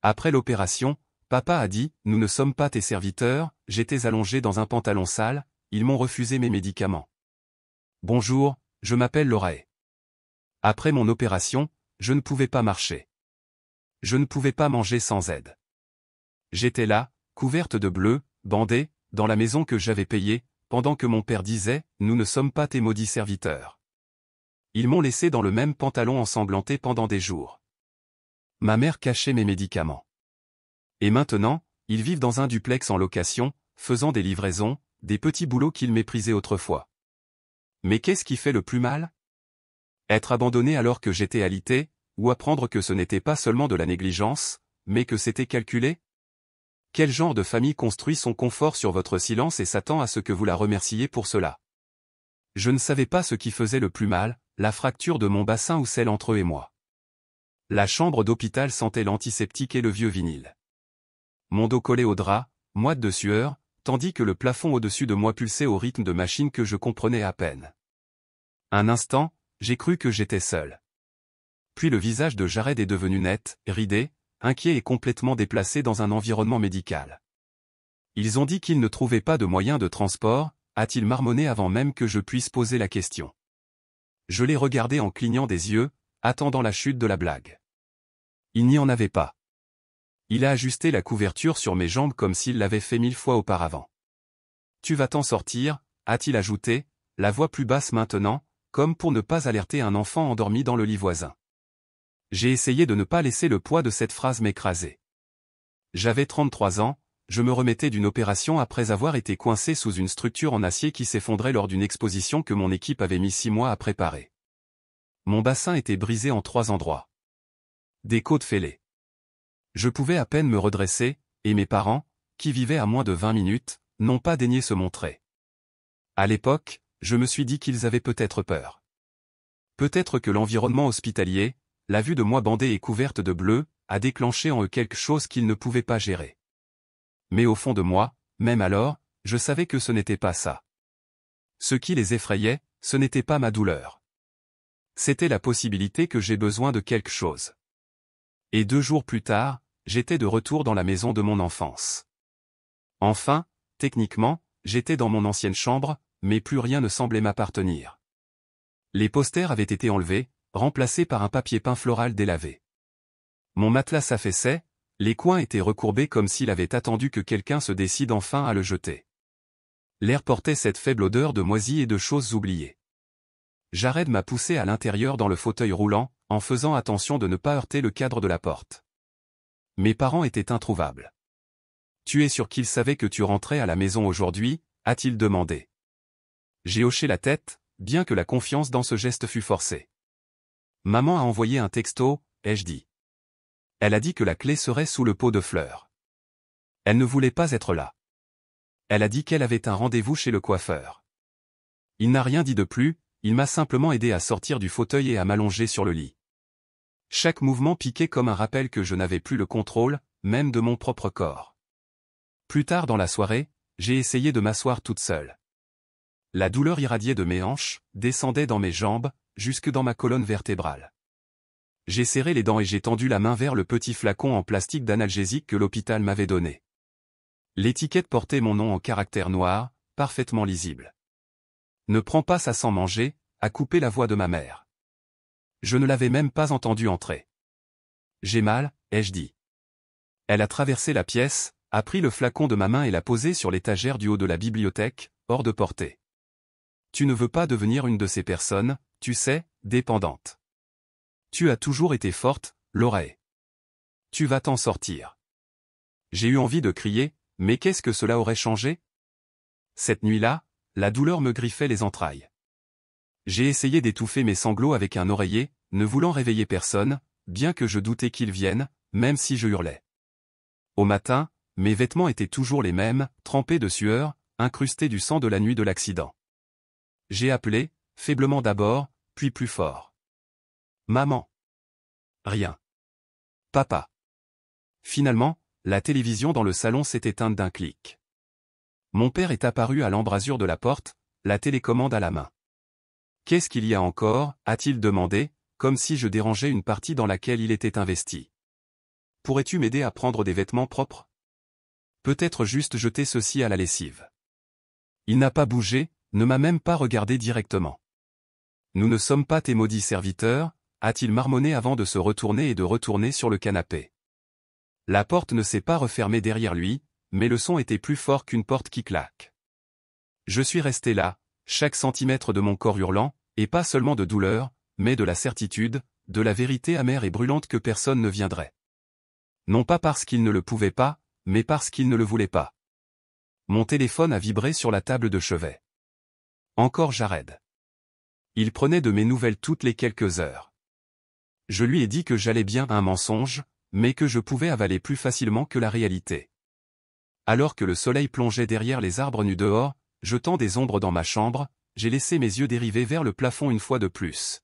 Après l'opération, papa a dit « Nous ne sommes pas tes serviteurs », j'étais allongé dans un pantalon sale, ils m'ont refusé mes médicaments. Bonjour, je m'appelle Laurae. Après mon opération, je ne pouvais pas marcher. Je ne pouvais pas manger sans aide. J'étais là, couverte de bleu, bandée, dans la maison que j'avais payée, pendant que mon père disait « Nous ne sommes pas tes maudits serviteurs ». Ils m'ont laissé dans le même pantalon ensanglanté pendant des jours. Ma mère cachait mes médicaments. Et maintenant, ils vivent dans un duplex en location, faisant des livraisons, des petits boulots qu'ils méprisaient autrefois. Mais qu'est-ce qui fait le plus mal? Être abandonné alors que j'étais alité, ou apprendre que ce n'était pas seulement de la négligence, mais que c'était calculé? Quel genre de famille construit son confort sur votre silence et s'attend à ce que vous la remerciez pour cela? Je ne savais pas ce qui faisait le plus mal, la fracture de mon bassin ou celle entre eux et moi. La chambre d'hôpital sentait l'antiseptique et le vieux vinyle. Mon dos collé au drap, moite de sueur, tandis que le plafond au-dessus de moi pulsait au rythme de machines que je comprenais à peine. Un instant, j'ai cru que j'étais seul. Puis le visage de Jared est devenu net, ridé, inquiet et complètement déplacé dans un environnement médical. Ils ont dit qu'ils ne trouvaient pas de moyen de transport, a-t-il marmonné avant même que je puisse poser la question. Je l'ai regardé en clignant des yeux, attendant la chute de la blague. Il n'y en avait pas. Il a ajusté la couverture sur mes jambes comme s'il l'avait fait 1000 fois auparavant. Tu vas t'en sortir, a-t-il ajouté, la voix plus basse maintenant, comme pour ne pas alerter un enfant endormi dans le lit voisin. J'ai essayé de ne pas laisser le poids de cette phrase m'écraser. J'avais 33 ans, je me remettais d'une opération après avoir été coincé sous une structure en acier qui s'effondrait lors d'une exposition que mon équipe avait mis 6 mois à préparer. Mon bassin était brisé en 3 endroits. Des côtes fêlées. Je pouvais à peine me redresser, et mes parents, qui vivaient à moins de 20 minutes, n'ont pas daigné se montrer. À l'époque, je me suis dit qu'ils avaient peut-être peur. Peut-être que l'environnement hospitalier, la vue de moi bandée et couverte de bleu, a déclenché en eux quelque chose qu'ils ne pouvaient pas gérer. Mais au fond de moi, même alors, je savais que ce n'était pas ça. Ce qui les effrayait, ce n'était pas ma douleur. C'était la possibilité que j'ai besoin de quelque chose. Et 2 jours plus tard, j'étais de retour dans la maison de mon enfance. Enfin, techniquement, j'étais dans mon ancienne chambre, mais plus rien ne semblait m'appartenir. Les posters avaient été enlevés, remplacés par un papier peint floral délavé. Mon matelas s'affaissait, les coins étaient recourbés comme s'il avait attendu que quelqu'un se décide enfin à le jeter. L'air portait cette faible odeur de moisi et de choses oubliées. Jared m'a poussé à l'intérieur dans le fauteuil roulant, en faisant attention de ne pas heurter le cadre de la porte. Mes parents étaient introuvables. « Tu es sûr qu'ils savaient que tu rentrais à la maison aujourd'hui ?» a-t-il demandé. J'ai hoché la tête, bien que la confiance dans ce geste fût forcée. Maman a envoyé un texto, ai-je dit. Elle a dit que la clé serait sous le pot de fleurs. Elle ne voulait pas être là. Elle a dit qu'elle avait un rendez-vous chez le coiffeur. Il n'a rien dit de plus, il m'a simplement aidé à sortir du fauteuil et à m'allonger sur le lit. Chaque mouvement piquait comme un rappel que je n'avais plus le contrôle, même de mon propre corps. Plus tard dans la soirée, j'ai essayé de m'asseoir toute seule. La douleur irradiée de mes hanches, descendait dans mes jambes, jusque dans ma colonne vertébrale. J'ai serré les dents et j'ai tendu la main vers le petit flacon en plastique d'analgésique que l'hôpital m'avait donné. L'étiquette portait mon nom en caractères noirs, parfaitement lisible. Ne prends pas ça sans manger, a coupé la voix de ma mère. Je ne l'avais même pas entendu entrer. J'ai mal, ai-je dit. Elle a traversé la pièce, a pris le flacon de ma main et l'a posé sur l'étagère du haut de la bibliothèque, hors de portée. Tu ne veux pas devenir une de ces personnes, tu sais, dépendantes. Tu as toujours été forte, Laurae. Tu vas t'en sortir. J'ai eu envie de crier, mais qu'est-ce que cela aurait changé? Cette nuit-là, la douleur me griffait les entrailles. J'ai essayé d'étouffer mes sanglots avec un oreiller, ne voulant réveiller personne, bien que je doutais qu'ils viennent, même si je hurlais. Au matin, mes vêtements étaient toujours les mêmes, trempés de sueur, incrustés du sang de la nuit de l'accident. J'ai appelé, faiblement d'abord, puis plus fort. Maman. Rien. Papa. Finalement, la télévision dans le salon s'est éteinte d'un clic. Mon père est apparu à l'embrasure de la porte, la télécommande à la main. Qu'est-ce qu'il y a encore, a-t-il demandé, comme si je dérangeais une partie dans laquelle il était investi. Pourrais-tu m'aider à prendre des vêtements propres? Peut-être juste jeter ceci à la lessive. Il n'a pas bougé, ne m'a même pas regardé directement. Nous ne sommes pas tes maudits serviteurs, a-t-il marmonné avant de se retourner et de retourner sur le canapé. La porte ne s'est pas refermée derrière lui, mais le son était plus fort qu'une porte qui claque. Je suis resté là, chaque centimètre de mon corps hurlant, et pas seulement de douleur, mais de la certitude, de la vérité amère et brûlante que personne ne viendrait. Non pas parce qu'il ne le pouvait pas, mais parce qu'il ne le voulait pas. Mon téléphone a vibré sur la table de chevet. Encore Jared. Il prenait de mes nouvelles toutes les quelques heures. Je lui ai dit que j'allais bien, un mensonge, mais que je pouvais avaler plus facilement que la réalité. Alors que le soleil plongeait derrière les arbres nus dehors, jetant des ombres dans ma chambre, j'ai laissé mes yeux dériver vers le plafond une fois de plus.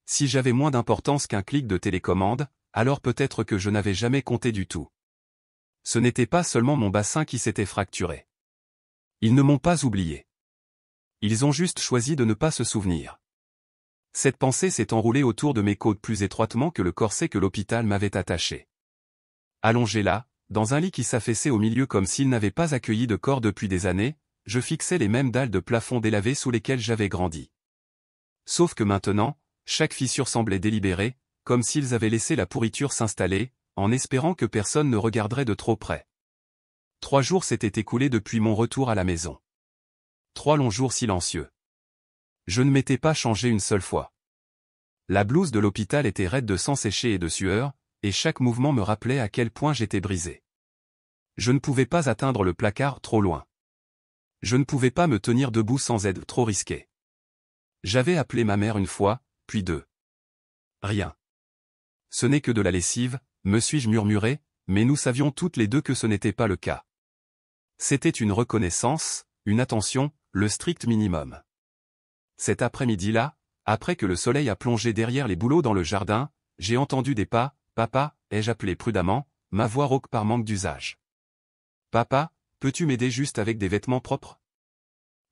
Si j'avais moins d'importance qu'un clic de télécommande, alors peut-être que je n'avais jamais compté du tout. Ce n'était pas seulement mon bassin qui s'était fracturé. Ils ne m'ont pas oublié. Ils ont juste choisi de ne pas se souvenir. Cette pensée s'est enroulée autour de mes côtes plus étroitement que le corset que l'hôpital m'avait attaché. Allongé là, dans un lit qui s'affaissait au milieu comme s'il n'avait pas accueilli de corps depuis des années, je fixais les mêmes dalles de plafond délavées sous lesquelles j'avais grandi. Sauf que maintenant, chaque fissure semblait délibérée, comme s'ils avaient laissé la pourriture s'installer, en espérant que personne ne regarderait de trop près. 3 jours s'étaient écoulés depuis mon retour à la maison. 3 longs jours silencieux. Je ne m'étais pas changé une seule fois. La blouse de l'hôpital était raide de sang séché et de sueur, et chaque mouvement me rappelait à quel point j'étais brisé. Je ne pouvais pas atteindre le placard trop loin. Je ne pouvais pas me tenir debout sans aide, trop risqué. J'avais appelé ma mère une fois, puis 2. Rien. Ce n'est que de la lessive, me suis-je murmuré, mais nous savions toutes les deux que ce n'était pas le cas. C'était une reconnaissance, une attention, le strict minimum. Cet après-midi-là, après que le soleil a plongé derrière les bouleaux dans le jardin, j'ai entendu des pas. Papa, ai-je appelé prudemment, ma voix rauque par manque d'usage. Papa, peux-tu m'aider juste avec des vêtements propres?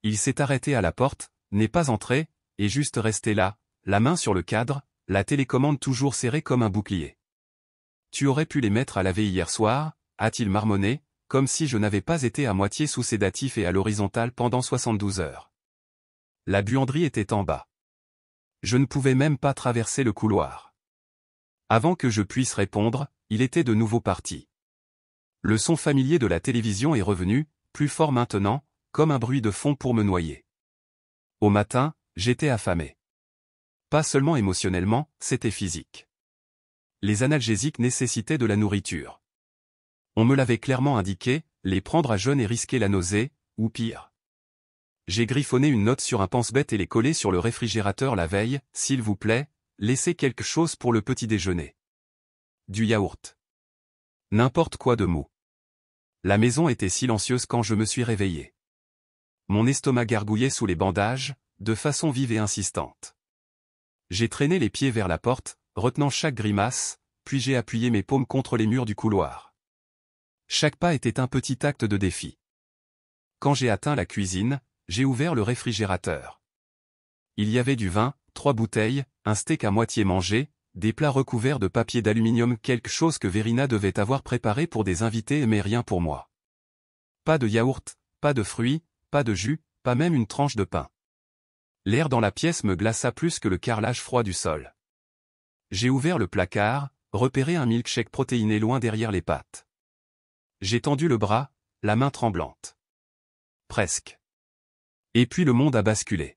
Il s'est arrêté à la porte, n'est pas entré, et juste resté là, la main sur le cadre, la télécommande toujours serrée comme un bouclier. Tu aurais pu les mettre à laver hier soir, a-t-il marmonné, comme si je n'avais pas été à moitié sous sédatif et à l'horizontale pendant 72 heures. La buanderie était en bas. Je ne pouvais même pas traverser le couloir. Avant que je puisse répondre, il était de nouveau parti. Le son familier de la télévision est revenu, plus fort maintenant, comme un bruit de fond pour me noyer. Au matin, j'étais affamé. Pas seulement émotionnellement, c'était physique. Les analgésiques nécessitaient de la nourriture. On me l'avait clairement indiqué, les prendre à jeun et risquer la nausée, ou pire. J'ai griffonné une note sur un pense-bête et l'ai collée sur le réfrigérateur la veille, s'il vous plaît, laissez quelque chose pour le petit déjeuner. Du yaourt. N'importe quoi de mou. La maison était silencieuse quand je me suis réveillé. Mon estomac gargouillait sous les bandages, de façon vive et insistante. J'ai traîné les pieds vers la porte, retenant chaque grimace, puis j'ai appuyé mes paumes contre les murs du couloir. Chaque pas était un petit acte de défi. Quand j'ai atteint la cuisine, j'ai ouvert le réfrigérateur. Il y avait du vin, 3 bouteilles, un steak à moitié mangé, des plats recouverts de papier d'aluminium, quelque chose que Verina devait avoir préparé pour des invités mais rien pour moi. Pas de yaourt, pas de fruits, pas de jus, pas même une tranche de pain. L'air dans la pièce me glaça plus que le carrelage froid du sol. J'ai ouvert le placard, repéré un milkshake protéiné loin derrière les pattes. J'ai tendu le bras, la main tremblante. Presque. Et puis le monde a basculé.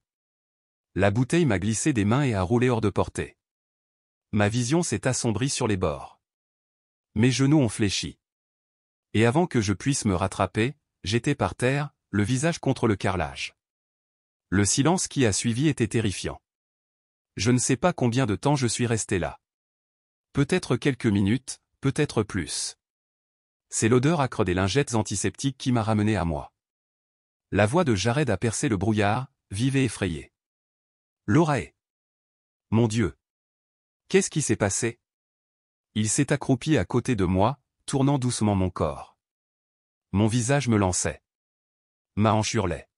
La bouteille m'a glissé des mains et a roulé hors de portée. Ma vision s'est assombrie sur les bords. Mes genoux ont fléchi. Et avant que je puisse me rattraper, j'étais par terre, le visage contre le carrelage. Le silence qui a suivi était terrifiant. Je ne sais pas combien de temps je suis resté là. Peut-être quelques minutes, peut-être plus. C'est l'odeur âcre des lingettes antiseptiques qui m'a ramené à moi. La voix de Jared a percé le brouillard, vive et effrayée. Laurae. Mon Dieu. Qu'est-ce qui s'est passé? Il s'est accroupi à côté de moi, tournant doucement mon corps. Mon visage me lançait. Ma hanche hurlait.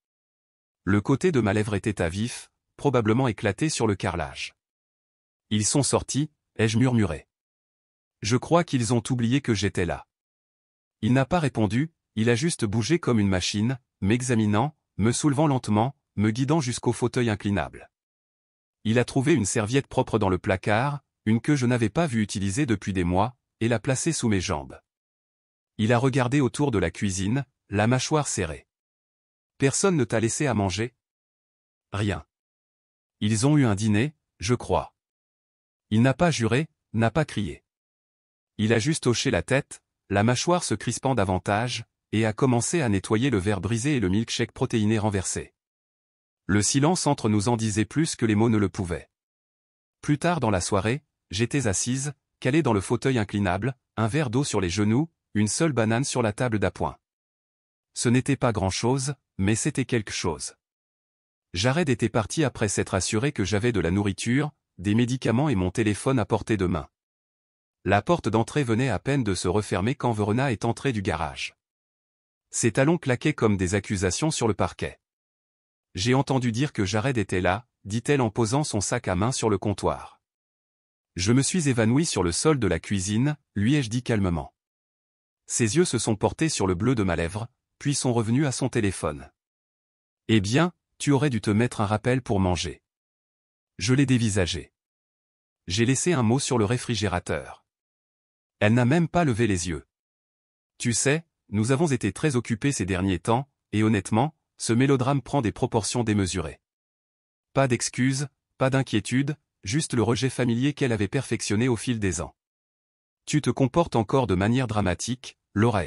Le côté de ma lèvre était à vif, probablement éclaté sur le carrelage. Ils sont sortis, ai-je murmuré. Je crois qu'ils ont oublié que j'étais là. Il n'a pas répondu, il a juste bougé comme une machine, m'examinant, me soulevant lentement, me guidant jusqu'au fauteuil inclinable. Il a trouvé une serviette propre dans le placard, une que je n'avais pas vue utiliser depuis des mois, et l'a placée sous mes jambes. Il a regardé autour de la cuisine, la mâchoire serrée. Personne ne t'a laissé à manger? Rien. Ils ont eu un dîner, je crois. Il n'a pas juré, n'a pas crié. Il a juste hoché la tête, la mâchoire se crispant davantage, et a commencé à nettoyer le verre brisé et le milkshake protéiné renversé. Le silence entre nous en disait plus que les mots ne le pouvaient. Plus tard dans la soirée, j'étais assise, calée dans le fauteuil inclinable, un verre d'eau sur les genoux, une seule banane sur la table d'appoint. Ce n'était pas grand-chose, mais c'était quelque chose. Jared était parti après s'être assuré que j'avais de la nourriture, des médicaments et mon téléphone à portée de main. La porte d'entrée venait à peine de se refermer quand Verona est entrée du garage. Ses talons claquaient comme des accusations sur le parquet. J'ai entendu dire que Jared était là, dit-elle en posant son sac à main sur le comptoir. Je me suis évanouie sur le sol de la cuisine, lui ai-je dit calmement. Ses yeux se sont portés sur le bleu de ma lèvre, puis sont revenus à son téléphone. Eh bien, tu aurais dû te mettre un rappel pour manger. Je l'ai dévisagé. J'ai laissé un mot sur le réfrigérateur. Elle n'a même pas levé les yeux. Tu sais, nous avons été très occupés ces derniers temps, et honnêtement, ce mélodrame prend des proportions démesurées. Pas d'excuses, pas d'inquiétude, juste le rejet familier qu'elle avait perfectionné au fil des ans. Tu te comportes encore de manière dramatique, Laura.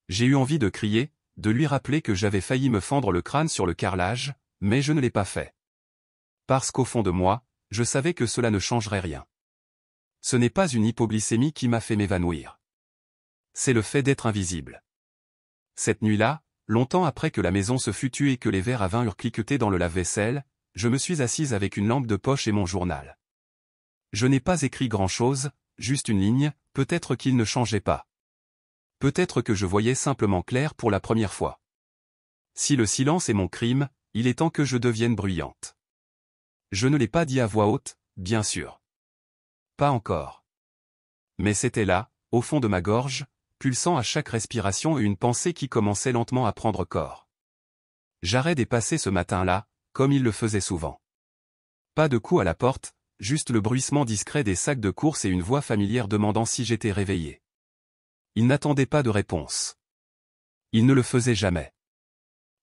J'ai eu envie de crier, de lui rappeler que j'avais failli me fendre le crâne sur le carrelage, mais je ne l'ai pas fait. Parce qu'au fond de moi, je savais que cela ne changerait rien. Ce n'est pas une hypoglycémie qui m'a fait m'évanouir. C'est le fait d'être invisible. Cette nuit-là, longtemps après que la maison se fût tue et que les verres à vin eurent cliqueté dans le lave-vaisselle, je me suis assise avec une lampe de poche et mon journal. Je n'ai pas écrit grand-chose, juste une ligne, peut-être qu'il ne changeait pas. Peut-être que je voyais simplement clair pour la première fois. Si le silence est mon crime, il est temps que je devienne bruyante. Je ne l'ai pas dit à voix haute, bien sûr. Pas encore. Mais c'était là, au fond de ma gorge, pulsant à chaque respiration et une pensée qui commençait lentement à prendre corps. Jared est passé ce matin-là, comme il le faisait souvent. Pas de coup à la porte, juste le bruissement discret des sacs de course et une voix familière demandant si j'étais réveillé. Il n'attendait pas de réponse. Il ne le faisait jamais.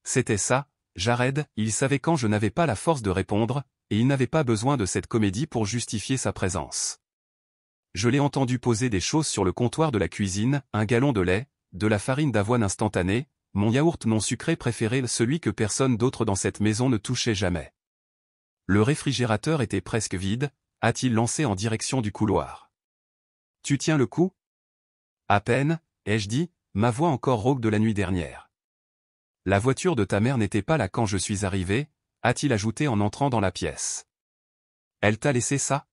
C'était ça, Jared, il savait quand je n'avais pas la force de répondre, et il n'avait pas besoin de cette comédie pour justifier sa présence. Je l'ai entendu poser des choses sur le comptoir de la cuisine, un gallon de lait, de la farine d'avoine instantanée, mon yaourt non sucré préféré, celui que personne d'autre dans cette maison ne touchait jamais. Le réfrigérateur était presque vide, a-t-il lancé en direction du couloir. Tu tiens le coup? À peine, ai-je dit, ma voix encore rauque de la nuit dernière. La voiture de ta mère n'était pas là quand je suis arrivé, a-t-il ajouté en entrant dans la pièce. Elle t'a laissé ça?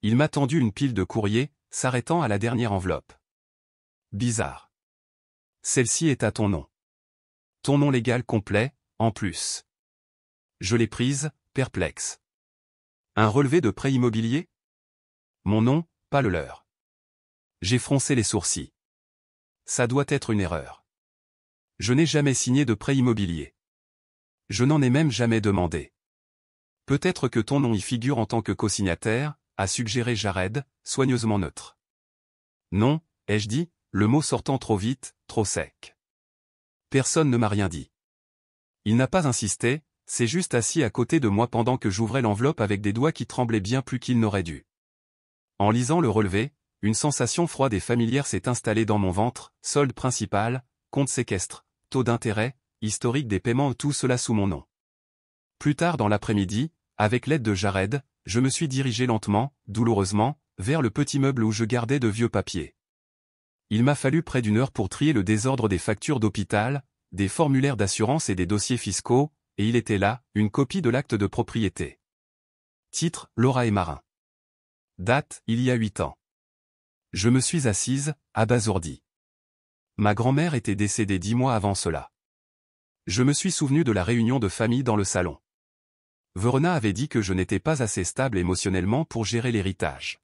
Il m'a tendu une pile de courriers, s'arrêtant à la dernière enveloppe. Bizarre. Celle-ci est à ton nom. Ton nom légal complet, en plus. Je l'ai prise, perplexe. Un relevé de prêt immobilier? Mon nom, pas le leur. J'ai froncé les sourcils. Ça doit être une erreur. Je n'ai jamais signé de prêt immobilier. Je n'en ai même jamais demandé. Peut-être que ton nom y figure en tant que co-signataire, a suggéré Jared, soigneusement neutre. Non, ai-je dit, le mot sortant trop vite, trop sec. Personne ne m'a rien dit. Il n'a pas insisté, s'est juste assis à côté de moi pendant que j'ouvrais l'enveloppe avec des doigts qui tremblaient bien plus qu'il n'aurait dû. En lisant le relevé, une sensation froide et familière s'est installée dans mon ventre, solde principal, compte séquestre, taux d'intérêt, historique des paiements, tout cela sous mon nom. Plus tard dans l'après-midi, avec l'aide de Jared, je me suis dirigé lentement, douloureusement, vers le petit meuble où je gardais de vieux papiers. Il m'a fallu près d'une heure pour trier le désordre des factures d'hôpital, des formulaires d'assurance et des dossiers fiscaux, et il était là, une copie de l'acte de propriété. Titre, Laura et Marin. Date, il y a 8 ans. Je me suis assise, abasourdie. Ma grand-mère était décédée 10 mois avant cela. Je me suis souvenu de la réunion de famille dans le salon. Verona avait dit que je n'étais pas assez stable émotionnellement pour gérer l'héritage.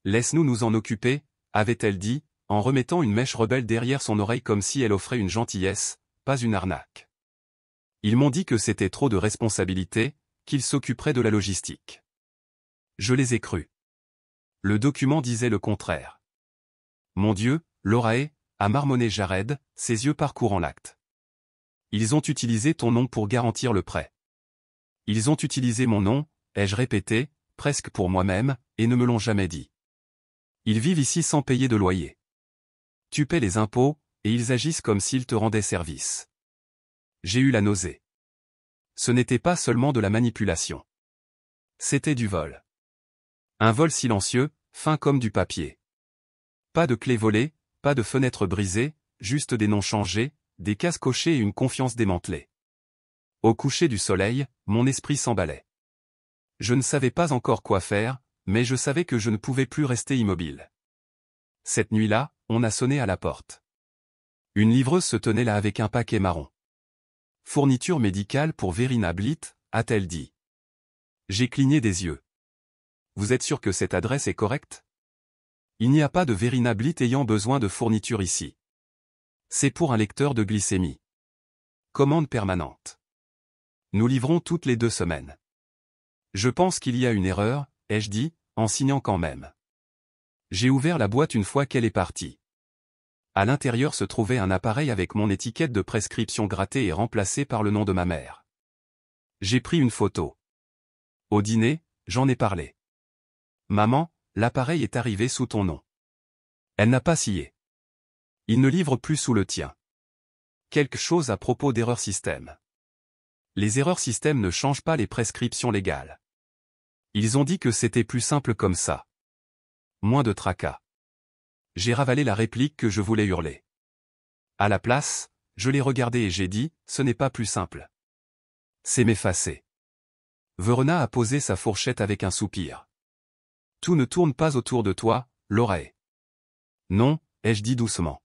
Laisse-nous nous en occuper, avait-elle dit, en remettant une mèche rebelle derrière son oreille comme si elle offrait une gentillesse, pas une arnaque. Ils m'ont dit que c'était trop de responsabilité, qu'ils s'occuperaient de la logistique. Je les ai crus. Le document disait le contraire. Mon Dieu, Lorae, a marmonné Jared, ses yeux parcourant l'acte. Ils ont utilisé ton nom pour garantir le prêt. Ils ont utilisé mon nom, ai-je répété, presque pour moi-même, et ne me l'ont jamais dit. Ils vivent ici sans payer de loyer. Tu paies les impôts, et ils agissent comme s'ils te rendaient service. J'ai eu la nausée. Ce n'était pas seulement de la manipulation. C'était du vol. Un vol silencieux, fin comme du papier. Pas de clés volées, pas de fenêtres brisées, juste des noms changés, des cases cochées et une confiance démantelée. Au coucher du soleil, mon esprit s'emballait. Je ne savais pas encore quoi faire, mais je savais que je ne pouvais plus rester immobile. Cette nuit-là, on a sonné à la porte. Une livreuse se tenait là avec un paquet marron. Fourniture médicale pour Verena Blitt, a-t-elle dit. J'ai cligné des yeux. Vous êtes sûr que cette adresse est correcte? Il n'y a pas de Verena Blitt ayant besoin de fourniture ici. C'est pour un lecteur de glycémie. Commande permanente. Nous livrons toutes les 2 semaines. Je pense qu'il y a une erreur, ai-je dit, en signant quand même. J'ai ouvert la boîte une fois qu'elle est partie. À l'intérieur se trouvait un appareil avec mon étiquette de prescription grattée et remplacée par le nom de ma mère. J'ai pris une photo. Au dîner, j'en ai parlé. Maman, l'appareil est arrivé sous ton nom. Elle n'a pas scié. Il ne livre plus sous le tien. Quelque chose à propos d'erreurs système. Les erreurs système ne changent pas les prescriptions légales. Ils ont dit que c'était plus simple comme ça. Moins de tracas. J'ai ravalé la réplique que je voulais hurler. À la place, je l'ai regardé et j'ai dit, ce n'est pas plus simple. C'est m'effacer. Verena a posé sa fourchette avec un soupir. Tout ne tourne pas autour de toi, Lorae. Non, ai-je dit doucement.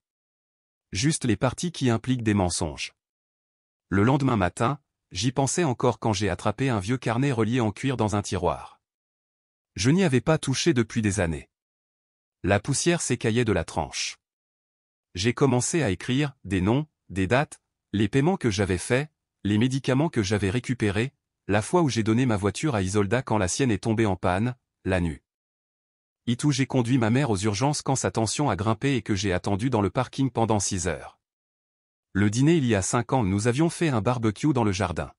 Juste les parties qui impliquent des mensonges. Le lendemain matin, j'y pensais encore quand j'ai attrapé un vieux carnet relié en cuir dans un tiroir. Je n'y avais pas touché depuis des années. La poussière s'écaillait de la tranche. J'ai commencé à écrire des noms, des dates, les paiements que j'avais faits, les médicaments que j'avais récupérés, la fois où j'ai donné ma voiture à Isolda quand la sienne est tombée en panne, la nuit. Où j'ai conduit ma mère aux urgences quand sa tension a grimpé et que j'ai attendu dans le parking pendant 6 heures. Le dîner il y a 5 ans, nous avions fait un barbecue dans le jardin.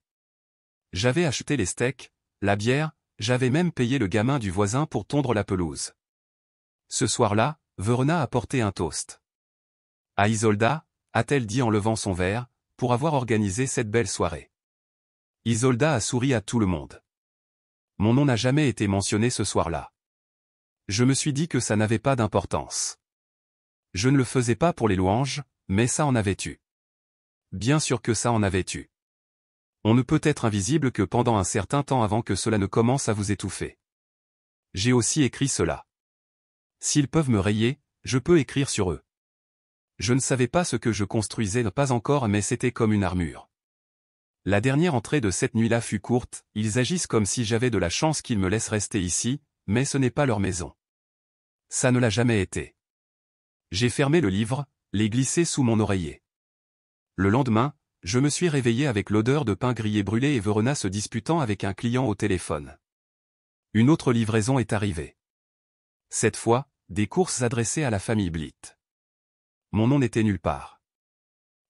J'avais acheté les steaks, la bière, j'avais même payé le gamin du voisin pour tondre la pelouse. Ce soir-là, Verena a porté un toast. À Isolda, a-t-elle dit en levant son verre, pour avoir organisé cette belle soirée. Isolda a souri à tout le monde. Mon nom n'a jamais été mentionné ce soir-là. Je me suis dit que ça n'avait pas d'importance. Je ne le faisais pas pour les louanges, mais ça en avait eu. Bien sûr que ça en avait eu. On ne peut être invisible que pendant un certain temps avant que cela ne commence à vous étouffer. J'ai aussi écrit cela. S'ils peuvent me rayer, je peux écrire sur eux. Je ne savais pas ce que je construisais, pas encore, mais c'était comme une armure. La dernière entrée de cette nuit-là fut courte, ils agissent comme si j'avais de la chance qu'ils me laissent rester ici, mais ce n'est pas leur maison. Ça ne l'a jamais été. J'ai fermé le livre, l'ai glissé sous mon oreiller. Le lendemain, je me suis réveillé avec l'odeur de pain grillé brûlé et Verena se disputant avec un client au téléphone. Une autre livraison est arrivée. Cette fois, des courses adressées à la famille Blitt. Mon nom n'était nulle part.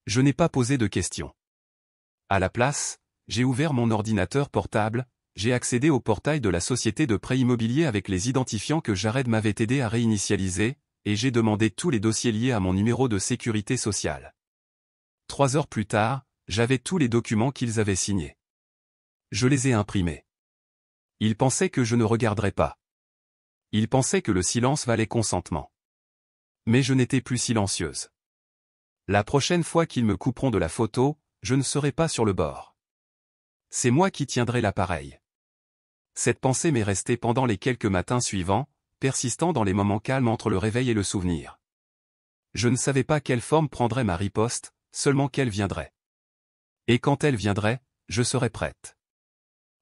Je n'ai pas posé de questions. À la place, j'ai ouvert mon ordinateur portable, j'ai accédé au portail de la société de prêt immobilier avec les identifiants que Jared m'avait aidé à réinitialiser, et j'ai demandé tous les dossiers liés à mon numéro de sécurité sociale. 3 heures plus tard, j'avais tous les documents qu'ils avaient signés. Je les ai imprimés. Ils pensaient que je ne regarderais pas. Ils pensaient que le silence valait consentement. Mais je n'étais plus silencieuse. La prochaine fois qu'ils me couperont de la photo, je ne serai pas sur le bord. C'est moi qui tiendrai l'appareil. Cette pensée m'est restée pendant les quelques matins suivants, persistant dans les moments calmes entre le réveil et le souvenir. Je ne savais pas quelle forme prendrait ma riposte, seulement qu'elle viendrait. Et quand elle viendrait, je serais prête.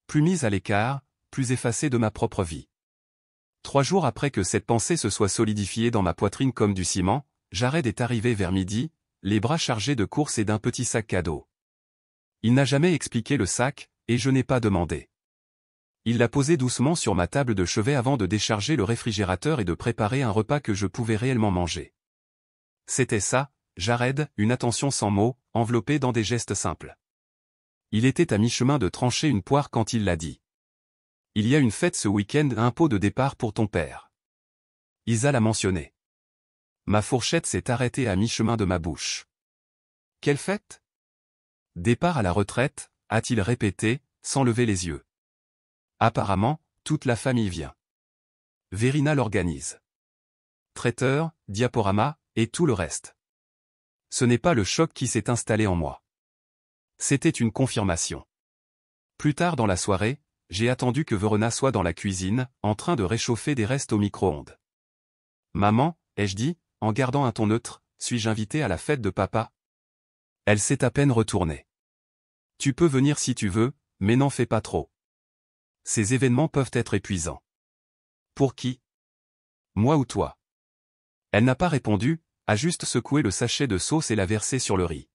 Plus mise à l'écart, plus effacée de ma propre vie. 3 jours après que cette pensée se soit solidifiée dans ma poitrine comme du ciment, Jared est arrivé vers midi, les bras chargés de courses et d'un petit sac cadeau. Il n'a jamais expliqué le sac, et je n'ai pas demandé. Il l'a posé doucement sur ma table de chevet avant de décharger le réfrigérateur et de préparer un repas que je pouvais réellement manger. C'était ça, Jared, une attention sans mots, enveloppée dans des gestes simples. Il était à mi-chemin de trancher une poire quand il l'a dit. Il y a une fête ce week-end, un pot de départ pour ton père. Isa l'a mentionné. Ma fourchette s'est arrêtée à mi-chemin de ma bouche. Quelle fête? Départ à la retraite, a-t-il répété, sans lever les yeux. Apparemment, toute la famille vient. Verina l'organise. Traiteur, diaporama, et tout le reste. Ce n'est pas le choc qui s'est installé en moi. C'était une confirmation. Plus tard dans la soirée, j'ai attendu que Verona soit dans la cuisine, en train de réchauffer des restes au micro-ondes. Maman, ai-je dit, en gardant un ton neutre, suis-je invité à la fête de papa? Elle s'est à peine retournée. Tu peux venir si tu veux, mais n'en fais pas trop. Ces événements peuvent être épuisants. Pour qui? Moi ou toi? Elle n'a pas répondu, a juste secoué le sachet de sauce et l'a versé sur le riz.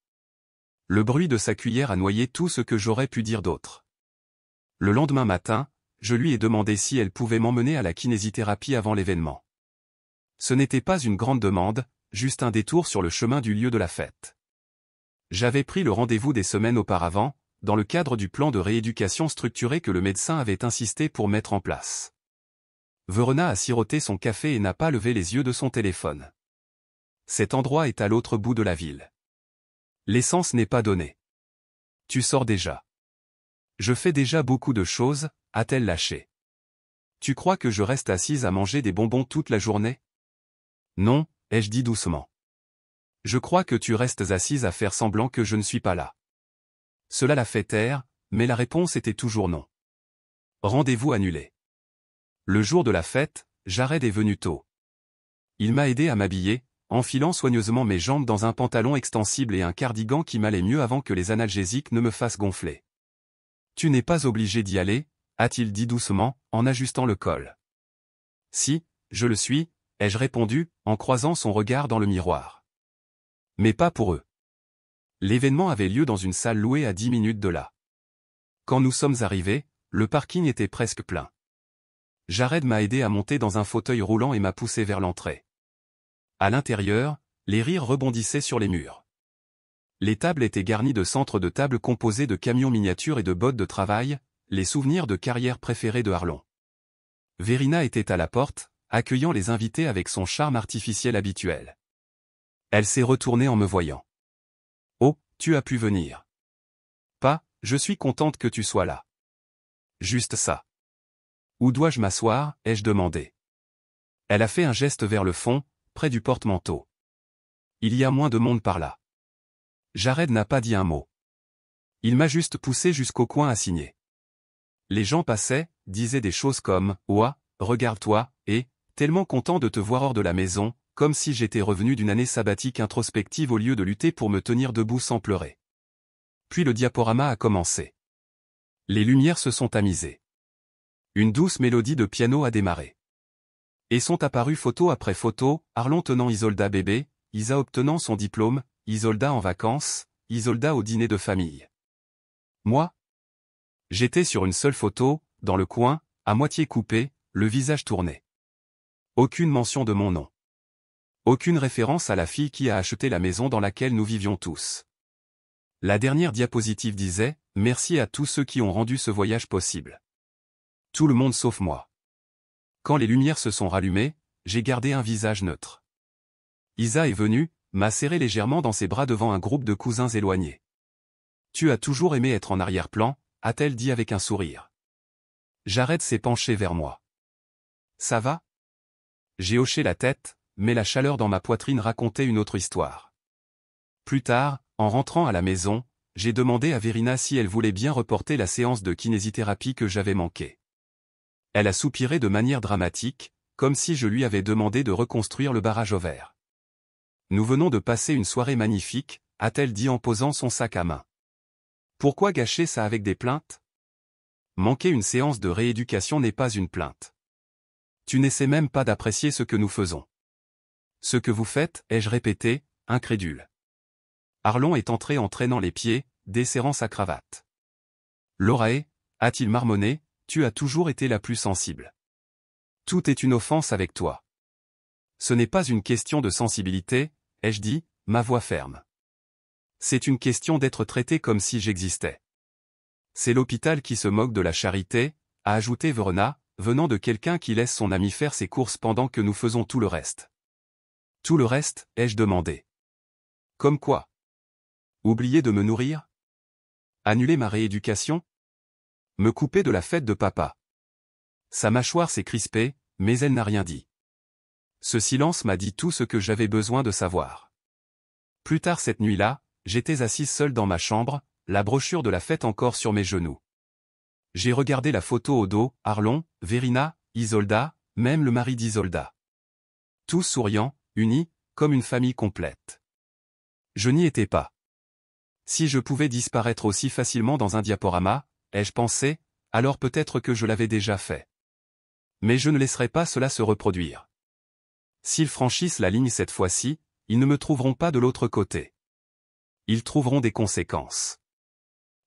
Le bruit de sa cuillère a noyé tout ce que j'aurais pu dire d'autre. Le lendemain matin, je lui ai demandé si elle pouvait m'emmener à la kinésithérapie avant l'événement. Ce n'était pas une grande demande, juste un détour sur le chemin du lieu de la fête. J'avais pris le rendez-vous des semaines auparavant, dans le cadre du plan de rééducation structuré que le médecin avait insisté pour mettre en place. Verona a siroté son café et n'a pas levé les yeux de son téléphone. Cet endroit est à l'autre bout de la ville. L'essence n'est pas donnée. Tu sors déjà. Je fais déjà beaucoup de choses, a-t-elle lâché. Tu crois que je reste assise à manger des bonbons toute la journée? Non, ai-je dit doucement. Je crois que tu restes assise à faire semblant que je ne suis pas là. Cela l'a fait taire, mais la réponse était toujours non. Rendez-vous annulé. Le jour de la fête, Jared est venu tôt. Il m'a aidé à m'habiller, enfilant soigneusement mes jambes dans un pantalon extensible et un cardigan qui m'allait mieux avant que les analgésiques ne me fassent gonfler. Tu n'es pas obligé d'y aller, a-t-il dit doucement, en ajustant le col. Si, je le suis, ai-je répondu, en croisant son regard dans le miroir. Mais pas pour eux. L'événement avait lieu dans une salle louée à 10 minutes de là. Quand nous sommes arrivés, le parking était presque plein. Jared m'a aidé à monter dans un fauteuil roulant et m'a poussé vers l'entrée. À l'intérieur, les rires rebondissaient sur les murs. Les tables étaient garnies de centres de table composés de camions miniatures et de bottes de travail, les souvenirs de carrière préférés de Harlon. Verina était à la porte, accueillant les invités avec son charme artificiel habituel. Elle s'est retournée en me voyant. « Oh, tu as pu venir. »« Pas, je suis contente que tu sois là. » Juste ça. « Où dois-je m'asseoir » ai-je demandé. Elle a fait un geste vers le fond, près du porte-manteau. Il y a moins de monde par là. Jared n'a pas dit un mot. Il m'a juste poussé jusqu'au coin assigné. Les gens passaient, disaient des choses comme « Ouah, regarde-toi » et « Tellement content de te voir hors de la maison », comme si j'étais revenu d'une année sabbatique introspective au lieu de lutter pour me tenir debout sans pleurer. Puis le diaporama a commencé. Les lumières se sont tamisées. Une douce mélodie de piano a démarré. Et sont apparues photo après photo, Harlon tenant Isolda bébé, Isa obtenant son diplôme, Isolda en vacances, Isolda au dîner de famille. Moi? J'étais sur une seule photo, dans le coin, à moitié coupé, le visage tourné. Aucune mention de mon nom. Aucune référence à la fille qui a acheté la maison dans laquelle nous vivions tous. La dernière diapositive disait « Merci à tous ceux qui ont rendu ce voyage possible. » Tout le monde sauf moi. Quand les lumières se sont rallumées, j'ai gardé un visage neutre. Isa est venue, m'a serré légèrement dans ses bras devant un groupe de cousins éloignés. « Tu as toujours aimé être en arrière-plan » a-t-elle dit avec un sourire. Jared s'est penché vers moi. « Ça va ?» J'ai hoché la tête, mais la chaleur dans ma poitrine racontait une autre histoire. Plus tard, en rentrant à la maison, j'ai demandé à Verina si elle voulait bien reporter la séance de kinésithérapie que j'avais manquée. Elle a soupiré de manière dramatique, comme si je lui avais demandé de reconstruire le barrage ovaire. Nous venons de passer une soirée magnifique, a-t-elle dit en posant son sac à main. Pourquoi gâcher ça avec des plaintes? Manquer une séance de rééducation n'est pas une plainte. Tu n'essaies même pas d'apprécier ce que nous faisons. Ce que vous faites, ai-je répété, incrédule. Arlon est entré en traînant les pieds, desserrant sa cravate. Lorae, a-t-il marmonné, tu as toujours été la plus sensible. Tout est une offense avec toi. Ce n'est pas une question de sensibilité, ai-je dit, ma voix ferme. C'est une question d'être traité comme si j'existais. C'est l'hôpital qui se moque de la charité, a ajouté Verona, venant de quelqu'un qui laisse son ami faire ses courses pendant que nous faisons tout le reste. Tout le reste, ai-je demandé. Comme quoi? Oublier de me nourrir? Annuler ma rééducation? Me couper de la fête de papa? Sa mâchoire s'est crispée, mais elle n'a rien dit. Ce silence m'a dit tout ce que j'avais besoin de savoir. Plus tard cette nuit-là, j'étais assise seule dans ma chambre, la brochure de la fête encore sur mes genoux. J'ai regardé la photo au dos, Arlon, Verina, Isolda, même le mari d'Isolda. Tous souriants, unis, comme une famille complète. Je n'y étais pas. Si je pouvais disparaître aussi facilement dans un diaporama, ai-je pensé, alors peut-être que je l'avais déjà fait. Mais je ne laisserai pas cela se reproduire. S'ils franchissent la ligne cette fois-ci, ils ne me trouveront pas de l'autre côté. Ils trouveront des conséquences.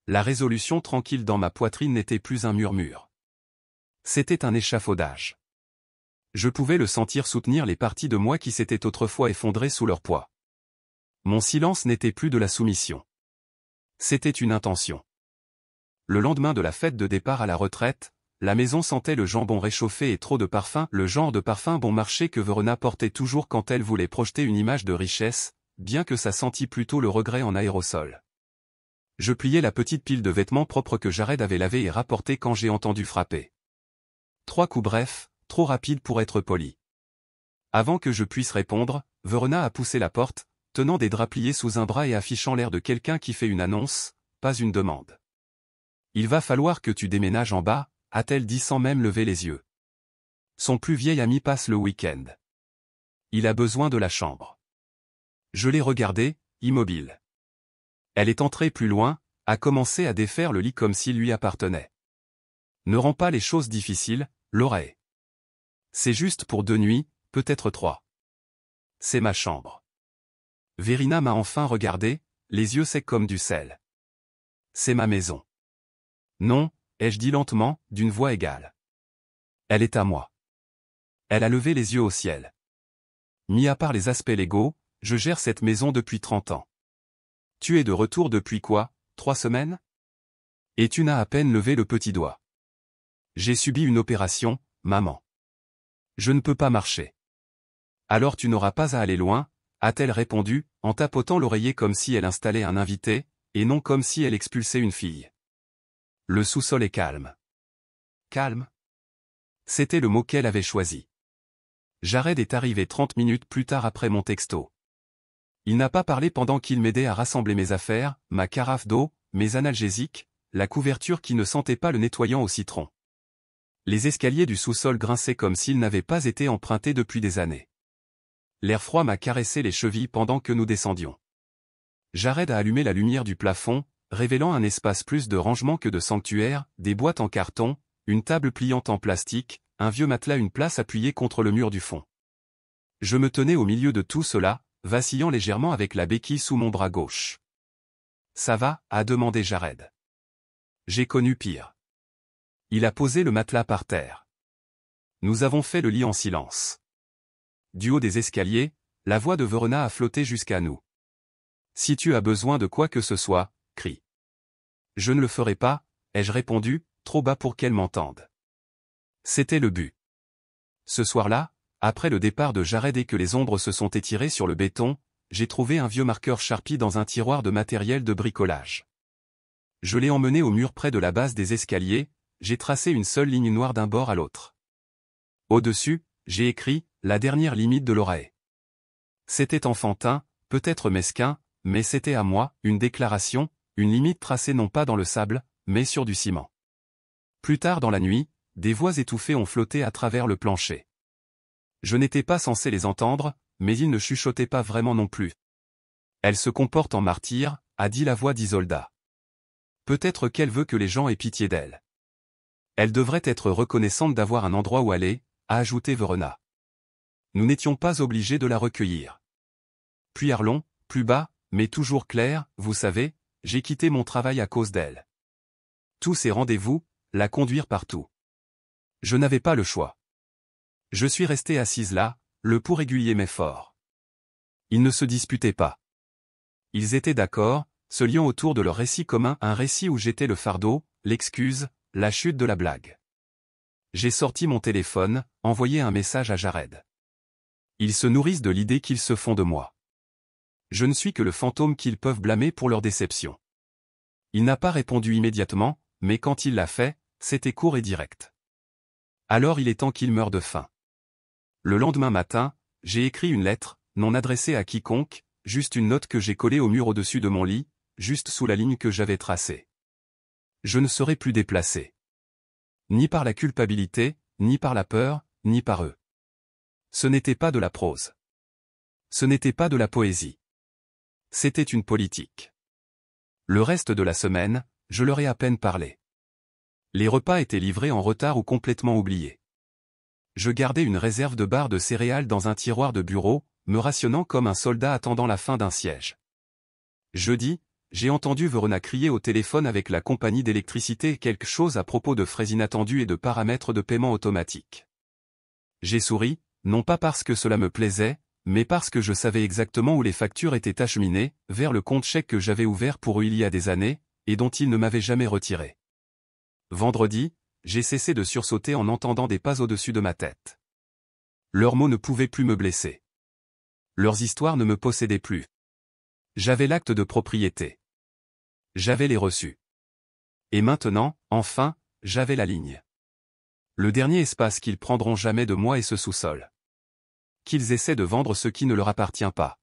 La résolution tranquille dans ma poitrine n'était plus un murmure. C'était un échafaudage. Je pouvais le sentir soutenir les parties de moi qui s'étaient autrefois effondrées sous leur poids. Mon silence n'était plus de la soumission. C'était une intention. Le lendemain de la fête de départ à la retraite, la maison sentait le jambon réchauffé et trop de parfum, le genre de parfum bon marché que Verona portait toujours quand elle voulait projeter une image de richesse, bien que ça sentît plutôt le regret en aérosol. Je pliai la petite pile de vêtements propres que Jared avait lavés et rapportés quand j'ai entendu frapper. 3 coups brefs, trop rapides pour être polis. Avant que je puisse répondre, Verona a poussé la porte, tenant des draps pliés sous un bras et affichant l'air de quelqu'un qui fait une annonce, pas une demande. Il va falloir que tu déménages en bas, a-t-elle dit sans même lever les yeux. Son plus vieil ami passe le week-end. Il a besoin de la chambre. Je l'ai regardée, immobile. Elle est entrée plus loin, a commencé à défaire le lit comme s'il lui appartenait. Ne rends pas les choses difficiles, Lorae. C'est juste pour 2 nuits, peut-être 3. C'est ma chambre. Verina m'a enfin regardé, les yeux secs comme du sel. C'est ma maison. Non, ai-je dit lentement, d'une voix égale. Elle est à moi. Elle a levé les yeux au ciel. Mis à part les aspects légaux, je gère cette maison depuis 30 ans. Tu es de retour depuis quoi, 3 semaines? Et tu n'as à peine levé le petit doigt. J'ai subi une opération, maman. Je ne peux pas marcher. Alors tu n'auras pas à aller loin, a-t-elle répondu, en tapotant l'oreiller comme si elle installait un invité, et non comme si elle expulsait une fille. Le sous-sol est calme. Calme? C'était le mot qu'elle avait choisi. Jared est arrivé 30 minutes plus tard après mon texto. Il n'a pas parlé pendant qu'il m'aidait à rassembler mes affaires, ma carafe d'eau, mes analgésiques, la couverture qui ne sentait pas le nettoyant au citron. Les escaliers du sous-sol grinçaient comme s'ils n'avaient pas été empruntés depuis des années. L'air froid m'a caressé les chevilles pendant que nous descendions. Jared a allumé la lumière du plafond, révélant un espace plus de rangement que de sanctuaire, des boîtes en carton, une table pliante en plastique, un vieux matelas, une place appuyée contre le mur du fond. Je me tenais au milieu de tout cela, vacillant légèrement avec la béquille sous mon bras gauche. Ça va, a demandé Jared. J'ai connu pire. Il a posé le matelas par terre. Nous avons fait le lit en silence. Du haut des escaliers, la voix de Verona a flotté jusqu'à nous. Si tu as besoin de quoi que ce soit, crie. Je ne le ferai pas, ai-je répondu, trop bas pour qu'elle m'entende. C'était le but. Ce soir-là, après le départ de Jared et que les ombres se sont étirées sur le béton, j'ai trouvé un vieux marqueur Sharpie dans un tiroir de matériel de bricolage. Je l'ai emmené au mur près de la base des escaliers, j'ai tracé une seule ligne noire d'un bord à l'autre. Au-dessus, j'ai écrit « La dernière limite de Lorae ». C'était enfantin, peut-être mesquin, mais c'était à moi, une déclaration, une limite tracée non pas dans le sable, mais sur du ciment. Plus tard dans la nuit, des voix étouffées ont flotté à travers le plancher. Je n'étais pas censé les entendre, mais ils ne chuchotaient pas vraiment non plus. Elle se comporte en martyr, a dit la voix d'Isolda. Peut-être qu'elle veut que les gens aient pitié d'elle. Elle devrait être reconnaissante d'avoir un endroit où aller, a ajouté Verona. Nous n'étions pas obligés de la recueillir. Puis Arlon, plus bas, mais toujours clair, vous savez, j'ai quitté mon travail à cause d'elle. Tous ces rendez-vous, la conduire partout. Je n'avais pas le choix. Je suis resté assise là, le pouls régulier mais fort. Ils ne se disputaient pas. Ils étaient d'accord, se liant autour de leur récit commun, un récit où j'étais le fardeau, l'excuse, la chute de la blague. J'ai sorti mon téléphone, envoyé un message à Jared. Ils se nourrissent de l'idée qu'ils se font de moi. Je ne suis que le fantôme qu'ils peuvent blâmer pour leur déception. Il n'a pas répondu immédiatement, mais quand il l'a fait, c'était court et direct. Alors il est temps qu'il meure de faim. Le lendemain matin, j'ai écrit une lettre, non adressée à quiconque, juste une note que j'ai collée au mur au-dessus de mon lit, juste sous la ligne que j'avais tracée. Je ne serai plus déplacé. Ni par la culpabilité, ni par la peur, ni par eux. Ce n'était pas de la prose. Ce n'était pas de la poésie. C'était une politique. Le reste de la semaine, je leur ai à peine parlé. Les repas étaient livrés en retard ou complètement oubliés. Je gardais une réserve de barres de céréales dans un tiroir de bureau, me rationnant comme un soldat attendant la fin d'un siège. Jeudi, j'ai entendu Verona crier au téléphone avec la compagnie d'électricité quelque chose à propos de frais inattendus et de paramètres de paiement automatique. J'ai souri, non pas parce que cela me plaisait, mais parce que je savais exactement où les factures étaient acheminées, vers le compte chèque que j'avais ouvert pour eux il y a des années, et dont ils ne m'avaient jamais retiré. Vendredi, j'ai cessé de sursauter en entendant des pas au-dessus de ma tête. Leurs mots ne pouvaient plus me blesser. Leurs histoires ne me possédaient plus. J'avais l'acte de propriété. J'avais les reçus. Et maintenant, enfin, j'avais la ligne. Le dernier espace qu'ils prendront jamais de moi est ce sous-sol. Qu'ils essaient de vendre ce qui ne leur appartient pas.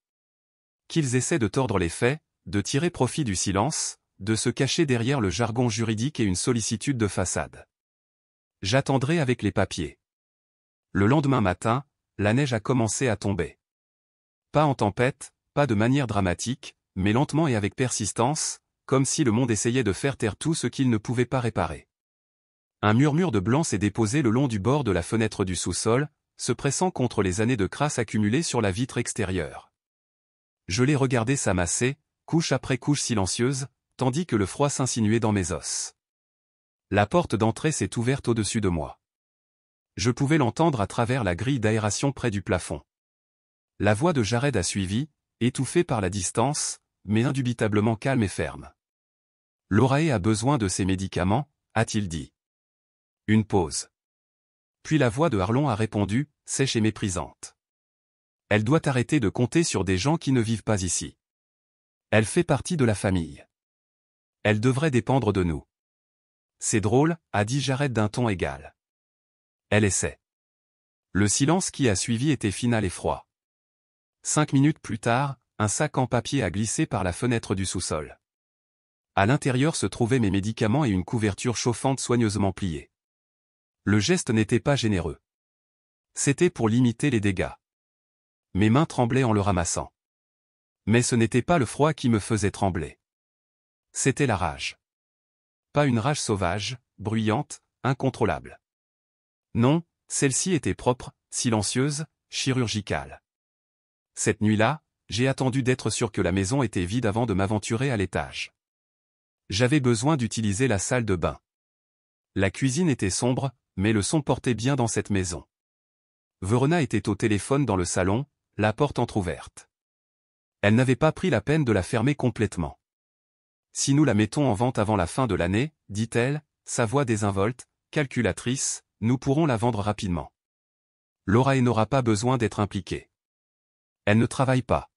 Qu'ils essaient de tordre les faits, de tirer profit du silence, de se cacher derrière le jargon juridique et une sollicitude de façade. J'attendrai avec les papiers. Le lendemain matin, la neige a commencé à tomber. Pas en tempête, pas de manière dramatique, mais lentement et avec persistance, comme si le monde essayait de faire taire tout ce qu'il ne pouvait pas réparer. Un murmure de blanc s'est déposé le long du bord de la fenêtre du sous-sol, se pressant contre les années de crasse accumulées sur la vitre extérieure. Je l'ai regardé s'amasser, couche après couche silencieuse, tandis que le froid s'insinuait dans mes os. La porte d'entrée s'est ouverte au-dessus de moi. Je pouvais l'entendre à travers la grille d'aération près du plafond. La voix de Jared a suivi, étouffée par la distance, mais indubitablement calme et ferme. Lorae a besoin de ses médicaments, a-t-il dit. Une pause. Puis la voix de Arlon a répondu, sèche et méprisante. Elle doit arrêter de compter sur des gens qui ne vivent pas ici. Elle fait partie de la famille. Elle devrait dépendre de nous. C'est drôle, a dit Jared d'un ton égal. Elle essaie. Le silence qui a suivi était final et froid. 5 minutes plus tard, un sac en papier a glissé par la fenêtre du sous-sol. À l'intérieur se trouvaient mes médicaments et une couverture chauffante soigneusement pliée. Le geste n'était pas généreux. C'était pour limiter les dégâts. Mes mains tremblaient en le ramassant. Mais ce n'était pas le froid qui me faisait trembler. C'était la rage. Pas une rage sauvage, bruyante, incontrôlable. Non, celle-ci était propre, silencieuse, chirurgicale. Cette nuit-là, j'ai attendu d'être sûr que la maison était vide avant de m'aventurer à l'étage. J'avais besoin d'utiliser la salle de bain. La cuisine était sombre, mais le son portait bien dans cette maison. Verona était au téléphone dans le salon, la porte entr'ouverte. Elle n'avait pas pris la peine de la fermer complètement. Si nous la mettons en vente avant la fin de l'année, dit-elle, sa voix désinvolte, calculatrice, nous pourrons la vendre rapidement. Lorae n'aura pas besoin d'être impliquée. Elle ne travaille pas.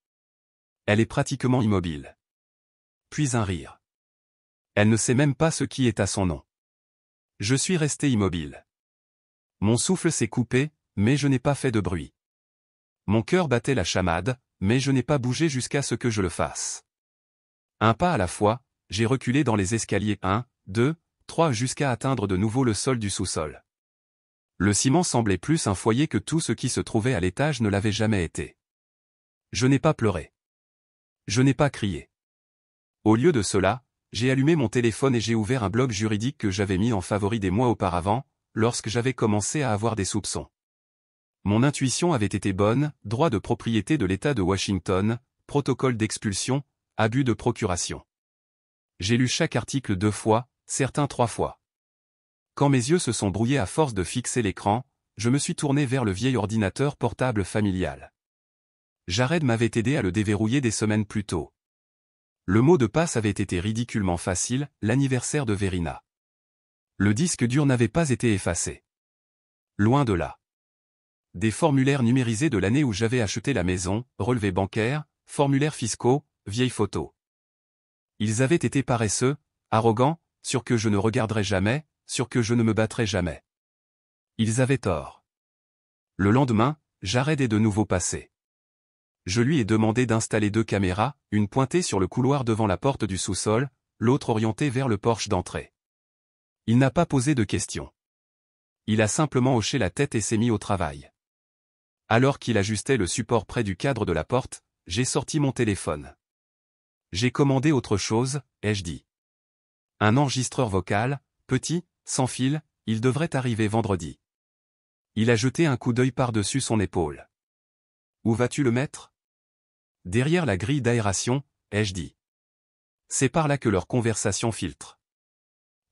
Elle est pratiquement immobile. Puis un rire. Elle ne sait même pas ce qui est à son nom. Je suis resté immobile. Mon souffle s'est coupé, mais je n'ai pas fait de bruit. Mon cœur battait la chamade, mais je n'ai pas bougé jusqu'à ce que je le fasse. Un pas à la fois, j'ai reculé dans les escaliers 1, 2, 3 jusqu'à atteindre de nouveau le sol du sous-sol. Le ciment semblait plus un foyer que tout ce qui se trouvait à l'étage ne l'avait jamais été. Je n'ai pas pleuré. Je n'ai pas crié. Au lieu de cela, j'ai allumé mon téléphone et j'ai ouvert un blog juridique que j'avais mis en favori des mois auparavant, lorsque j'avais commencé à avoir des soupçons. Mon intuition avait été bonne, droit de propriété de l'État de Washington, protocole d'expulsion, abus de procuration. J'ai lu chaque article 2 fois, certains 3 fois. Quand mes yeux se sont brouillés à force de fixer l'écran, je me suis tourné vers le vieil ordinateur portable familial. Jared m'avait aidé à le déverrouiller des semaines plus tôt. Le mot de passe avait été ridiculement facile, l'anniversaire de Verina. Le disque dur n'avait pas été effacé. Loin de là. Des formulaires numérisés de l'année où j'avais acheté la maison, relevés bancaires, formulaires fiscaux, vieilles photos. Ils avaient été paresseux, arrogants, sûrs que je ne regarderais jamais, sûrs que je ne me battrais jamais. Ils avaient tort. Le lendemain, Jared est de nouveau passé. Je lui ai demandé d'installer 2 caméras, une pointée sur le couloir devant la porte du sous-sol, l'autre orientée vers le porche d'entrée. Il n'a pas posé de questions. Il a simplement hoché la tête et s'est mis au travail. Alors qu'il ajustait le support près du cadre de la porte, j'ai sorti mon téléphone. J'ai commandé autre chose, ai-je dit. Un enregistreur vocal, petit, sans fil, il devrait arriver vendredi. Il a jeté un coup d'œil par-dessus son épaule. Où vas-tu le mettre? Derrière la grille d'aération, ai-je dit. C'est par là que leur conversation filtre.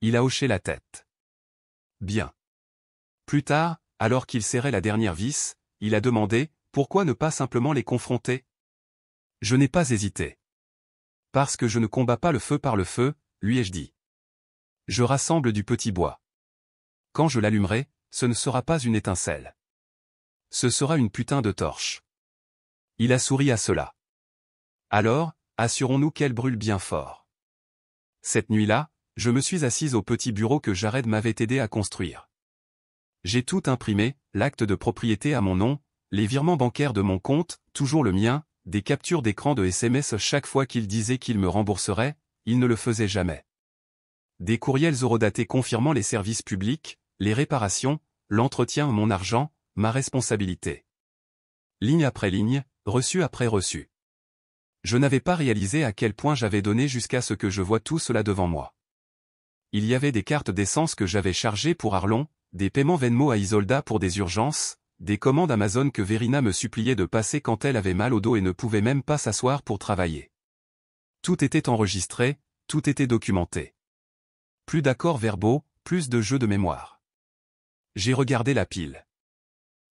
Il a hoché la tête. Bien. Plus tard, alors qu'il serrait la dernière vis, il a demandé, pourquoi ne pas simplement les confronter? Je n'ai pas hésité. Parce que je ne combats pas le feu par le feu, lui ai-je dit. Je rassemble du petit bois. Quand je l'allumerai, ce ne sera pas une étincelle. Ce sera une putain de torche. Il a souri à cela. Alors, assurons-nous qu'elle brûle bien fort. Cette nuit-là, je me suis assise au petit bureau que Jared m'avait aidé à construire. J'ai tout imprimé, l'acte de propriété à mon nom, les virements bancaires de mon compte, toujours le mien, des captures d'écran de SMS chaque fois qu'il disait qu'il me rembourserait, il ne le faisait jamais. Des courriels horodatés confirmant les services publics, les réparations, l'entretien, mon argent, ma responsabilité. Ligne après ligne, reçu après reçu. Je n'avais pas réalisé à quel point j'avais donné jusqu'à ce que je voie tout cela devant moi. Il y avait des cartes d'essence que j'avais chargées pour Arlon, des paiements Venmo à Isolda pour des urgences, des commandes Amazon que Verina me suppliait de passer quand elle avait mal au dos et ne pouvait même pas s'asseoir pour travailler. Tout était enregistré, tout était documenté. Plus d'accords verbaux, plus de jeux de mémoire. J'ai regardé la pile.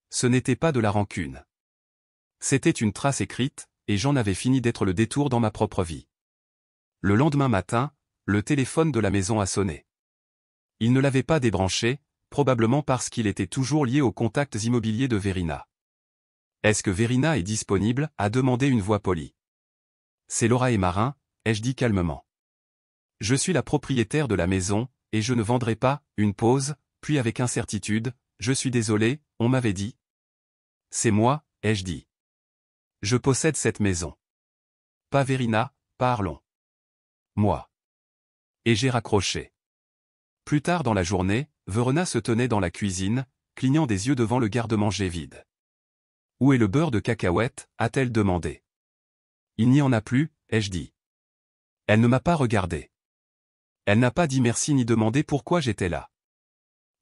Ce n'était pas de la rancune. C'était une trace écrite, et j'en avais fini d'être le détour dans ma propre vie. Le lendemain matin, le téléphone de la maison a sonné. Il ne l'avait pas débranché, probablement parce qu'il était toujours lié aux contacts immobiliers de Verina. Est-ce que Verina est disponible? A demandé une voix polie. C'est Laura et Marin, ai-je dit calmement. Je suis la propriétaire de la maison, et je ne vendrai pas, une pause, puis avec incertitude, je suis désolé, on m'avait dit. C'est moi, ai-je dit. Je possède cette maison. Pas Verina, pas Arlon. Moi. Et j'ai raccroché. Plus tard dans la journée, Verena se tenait dans la cuisine, clignant des yeux devant le garde-manger vide. Où est le beurre de cacahuète? A-t-elle demandé. Il n'y en a plus, ai-je dit. Elle ne m'a pas regardé. Elle n'a pas dit merci ni demandé pourquoi j'étais là.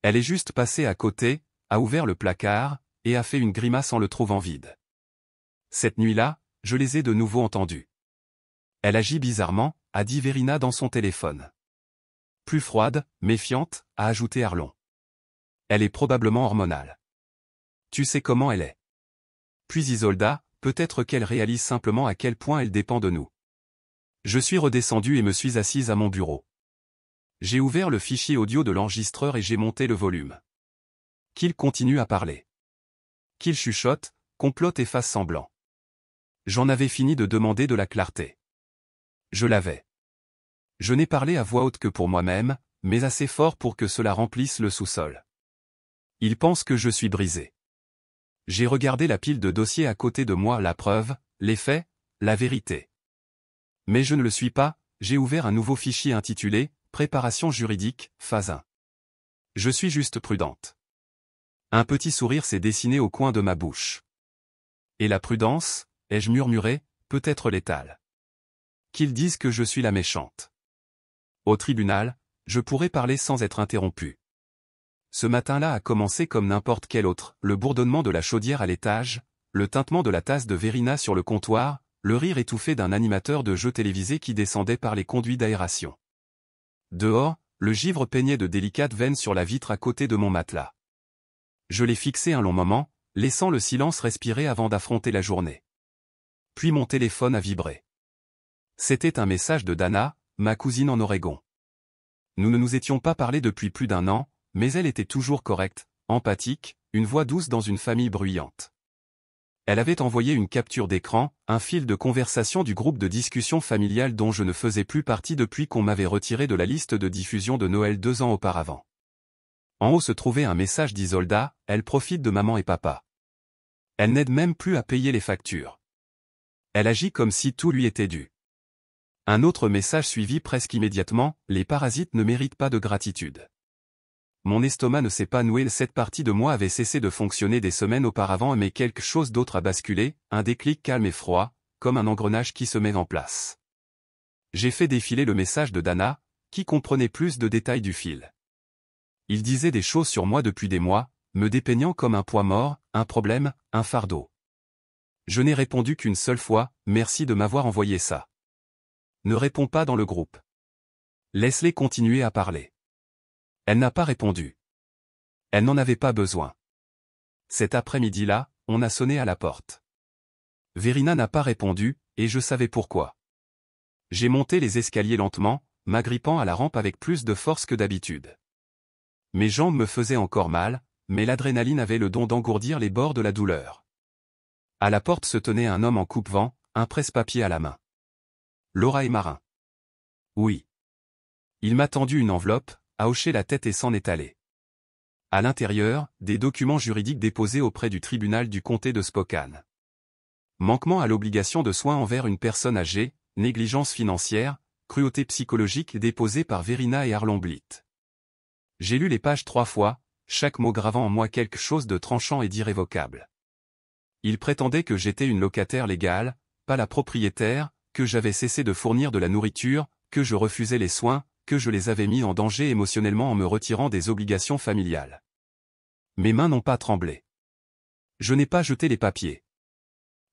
Elle est juste passée à côté, a ouvert le placard, et a fait une grimace en le trouvant vide. Cette nuit-là, je les ai de nouveau entendus. Elle agit bizarrement, a dit Verina dans son téléphone. Plus froide, méfiante, a ajouté Arlon. Elle est probablement hormonale. Tu sais comment elle est. Puis Isolda, peut-être qu'elle réalise simplement à quel point elle dépend de nous. Je suis redescendu et me suis assise à mon bureau. J'ai ouvert le fichier audio de l'enregistreur et j'ai monté le volume. Qu'il continue à parler. Qu'il chuchote, complote et fasse semblant. J'en avais fini de demander de la clarté. Je l'avais. Je n'ai parlé à voix haute que pour moi-même, mais assez fort pour que cela remplisse le sous-sol. Il pense que je suis brisé. J'ai regardé la pile de dossiers à côté de moi, la preuve, les faits, la vérité. Mais je ne le suis pas, j'ai ouvert un nouveau fichier intitulé « Préparation juridique, phase 1 ». Je suis juste prudente. Un petit sourire s'est dessiné au coin de ma bouche. Et la prudence, ai-je murmuré, peut être létale. Qu'ils disent que je suis la méchante. Au tribunal, je pourrais parler sans être interrompu. Ce matin-là a commencé comme n'importe quel autre, le bourdonnement de la chaudière à l'étage, le tintement de la tasse de Verina sur le comptoir, le rire étouffé d'un animateur de jeux télévisés qui descendait par les conduits d'aération. Dehors, le givre peignait de délicates veines sur la vitre à côté de mon matelas. Je l'ai fixé un long moment, laissant le silence respirer avant d'affronter la journée. Puis mon téléphone a vibré. C'était un message de Dana, ma cousine en Oregon. Nous ne nous étions pas parlé depuis plus d'1 an, mais elle était toujours correcte, empathique, une voix douce dans une famille bruyante. Elle avait envoyé une capture d'écran, un fil de conversation du groupe de discussion familiale dont je ne faisais plus partie depuis qu'on m'avait retiré de la liste de diffusion de Noël 2 ans auparavant. En haut se trouvait un message d'Isolda, elle profite de maman et papa. Elle n'aide même plus à payer les factures. Elle agit comme si tout lui était dû. Un autre message suivit presque immédiatement, les parasites ne méritent pas de gratitude. Mon estomac ne s'est pas noué, cette partie de moi avait cessé de fonctionner des semaines auparavant mais quelque chose d'autre a basculé, un déclic calme et froid, comme un engrenage qui se met en place. J'ai fait défiler le message de Dana, qui comprenait plus de détails du fil. Il disait des choses sur moi depuis des mois, me dépeignant comme un poids mort, un problème, un fardeau. Je n'ai répondu qu'une seule fois, merci de m'avoir envoyé ça. Ne réponds pas dans le groupe. Laisse-les continuer à parler. Elle n'a pas répondu. Elle n'en avait pas besoin. Cet après-midi-là, on a sonné à la porte. Verina n'a pas répondu, et je savais pourquoi. J'ai monté les escaliers lentement, m'agrippant à la rampe avec plus de force que d'habitude. Mes jambes me faisaient encore mal, mais l'adrénaline avait le don d'engourdir les bords de la douleur. À la porte se tenait un homme en coupe-vent, un presse-papier à la main. Laura et Marin. Oui. Il m'a tendu une enveloppe, a hoché la tête et s'en est allé. À l'intérieur, des documents juridiques déposés auprès du tribunal du comté de Spokane. Manquement à l'obligation de soins envers une personne âgée, négligence financière, cruauté psychologique déposée par Verina et Arlon Blitt. J'ai lu les pages 3 fois, chaque mot gravant en moi quelque chose de tranchant et d'irrévocable. Il prétendait que j'étais une locataire légale, pas la propriétaire, que j'avais cessé de fournir de la nourriture, que je refusais les soins, que je les avais mis en danger émotionnellement en me retirant des obligations familiales. Mes mains n'ont pas tremblé. Je n'ai pas jeté les papiers.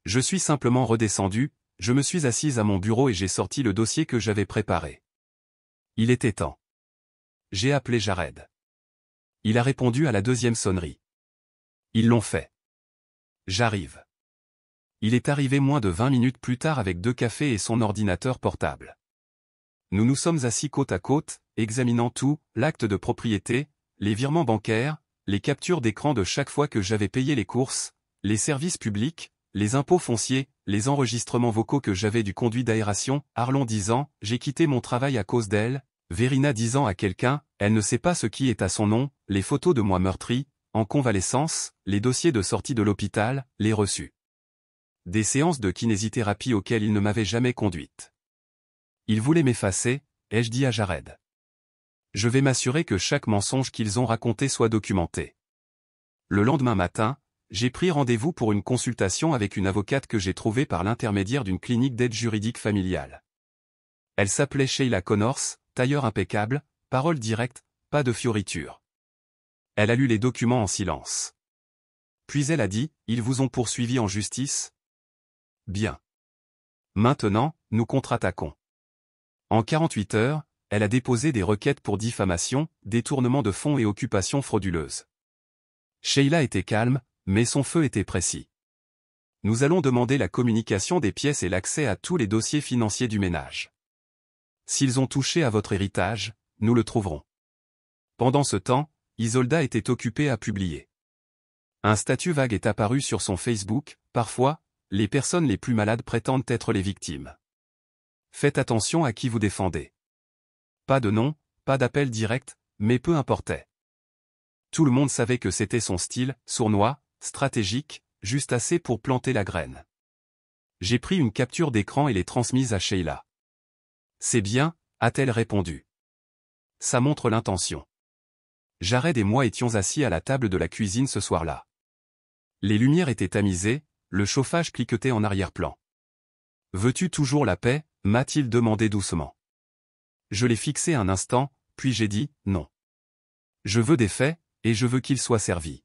Je suis simplement redescendu, je me suis assise à mon bureau et j'ai sorti le dossier que j'avais préparé. Il était temps. J'ai appelé Jared. Il a répondu à la 2e sonnerie. Ils l'ont fait. J'arrive. Il est arrivé moins de 20 minutes plus tard avec 2 cafés et son ordinateur portable. Nous nous sommes assis côte à côte, examinant tout, l'acte de propriété, les virements bancaires, les captures d'écran de chaque fois que j'avais payé les courses, les services publics, les impôts fonciers, les enregistrements vocaux que j'avais du conduit d'aération, Arlon disant « J'ai quitté mon travail à cause d'elle », Verina disant à quelqu'un « Elle ne sait pas ce qui est à son nom », les photos de moi meurtri, en convalescence, les dossiers de sortie de l'hôpital, les reçus. Des séances de kinésithérapie auxquelles il ne m'avait jamais conduite. Ils voulaient m'effacer, ai-je dit à Jared. Je vais m'assurer que chaque mensonge qu'ils ont raconté soit documenté. Le lendemain matin, j'ai pris rendez-vous pour une consultation avec une avocate que j'ai trouvée par l'intermédiaire d'une clinique d'aide juridique familiale. Elle s'appelait Sheila Connors, tailleur impeccable, parole directe, pas de fioritures. Elle a lu les documents en silence. Puis elle a dit, ils vous ont poursuivi en justice ? Bien. Maintenant, nous contre-attaquons. En 48 heures, elle a déposé des requêtes pour diffamation, détournement de fonds et occupation frauduleuse. Sheila était calme, mais son feu était précis. Nous allons demander la communication des pièces et l'accès à tous les dossiers financiers du ménage. S'ils ont touché à votre héritage, nous le trouverons. Pendant ce temps, Isolda était occupée à publier. Un statut vague est apparu sur son Facebook, parfois, les personnes les plus malades prétendent être les victimes. Faites attention à qui vous défendez. Pas de nom, pas d'appel direct, mais peu importait. Tout le monde savait que c'était son style, sournois, stratégique, juste assez pour planter la graine. J'ai pris une capture d'écran et l'ai transmise à Sheila. C'est bien, a-t-elle répondu. Ça montre l'intention. Jared et moi étions assis à la table de la cuisine ce soir-là. Les lumières étaient tamisées, le chauffage cliquetait en arrière-plan. « Veux-tu toujours la paix ?» m'a-t-il demandé doucement. Je l'ai fixé un instant, puis j'ai dit « non ». Je veux des faits, et je veux qu'il soit servi.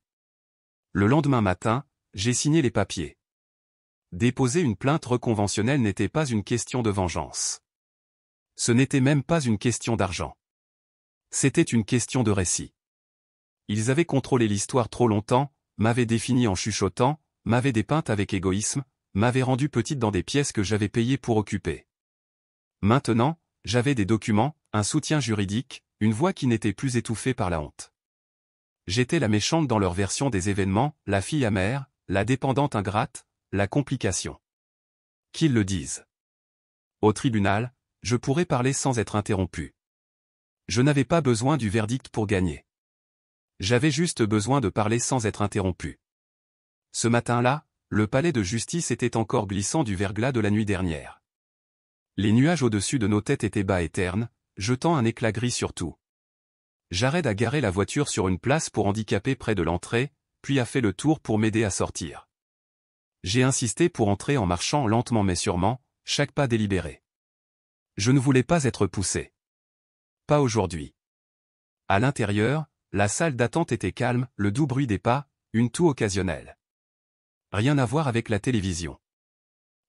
Le lendemain matin, j'ai signé les papiers. Déposer une plainte reconventionnelle n'était pas une question de vengeance. Ce n'était même pas une question d'argent. C'était une question de récit. Ils avaient contrôlé l'histoire trop longtemps, m'avaient défini en chuchotant, m'avaient dépeinte avec égoïsme, m'avaient rendu petite dans des pièces que j'avais payées pour occuper. Maintenant, j'avais des documents, un soutien juridique, une voix qui n'était plus étouffée par la honte. J'étais la méchante dans leur version des événements, la fille amère, la dépendante ingrate, la complication. Qu'ils le disent. Au tribunal, je pourrais parler sans être interrompu. Je n'avais pas besoin du verdict pour gagner. J'avais juste besoin de parler sans être interrompu. Ce matin-là, le palais de justice était encore glissant du verglas de la nuit dernière. Les nuages au-dessus de nos têtes étaient bas et ternes, jetant un éclat gris sur tout. Jared a garé la voiture sur une place pour handicapés près de l'entrée, puis a fait le tour pour m'aider à sortir. J'ai insisté pour entrer en marchant lentement mais sûrement, chaque pas délibéré. Je ne voulais pas être poussé. Pas aujourd'hui. À l'intérieur, la salle d'attente était calme, le doux bruit des pas, une toux occasionnelle. Rien à voir avec la télévision.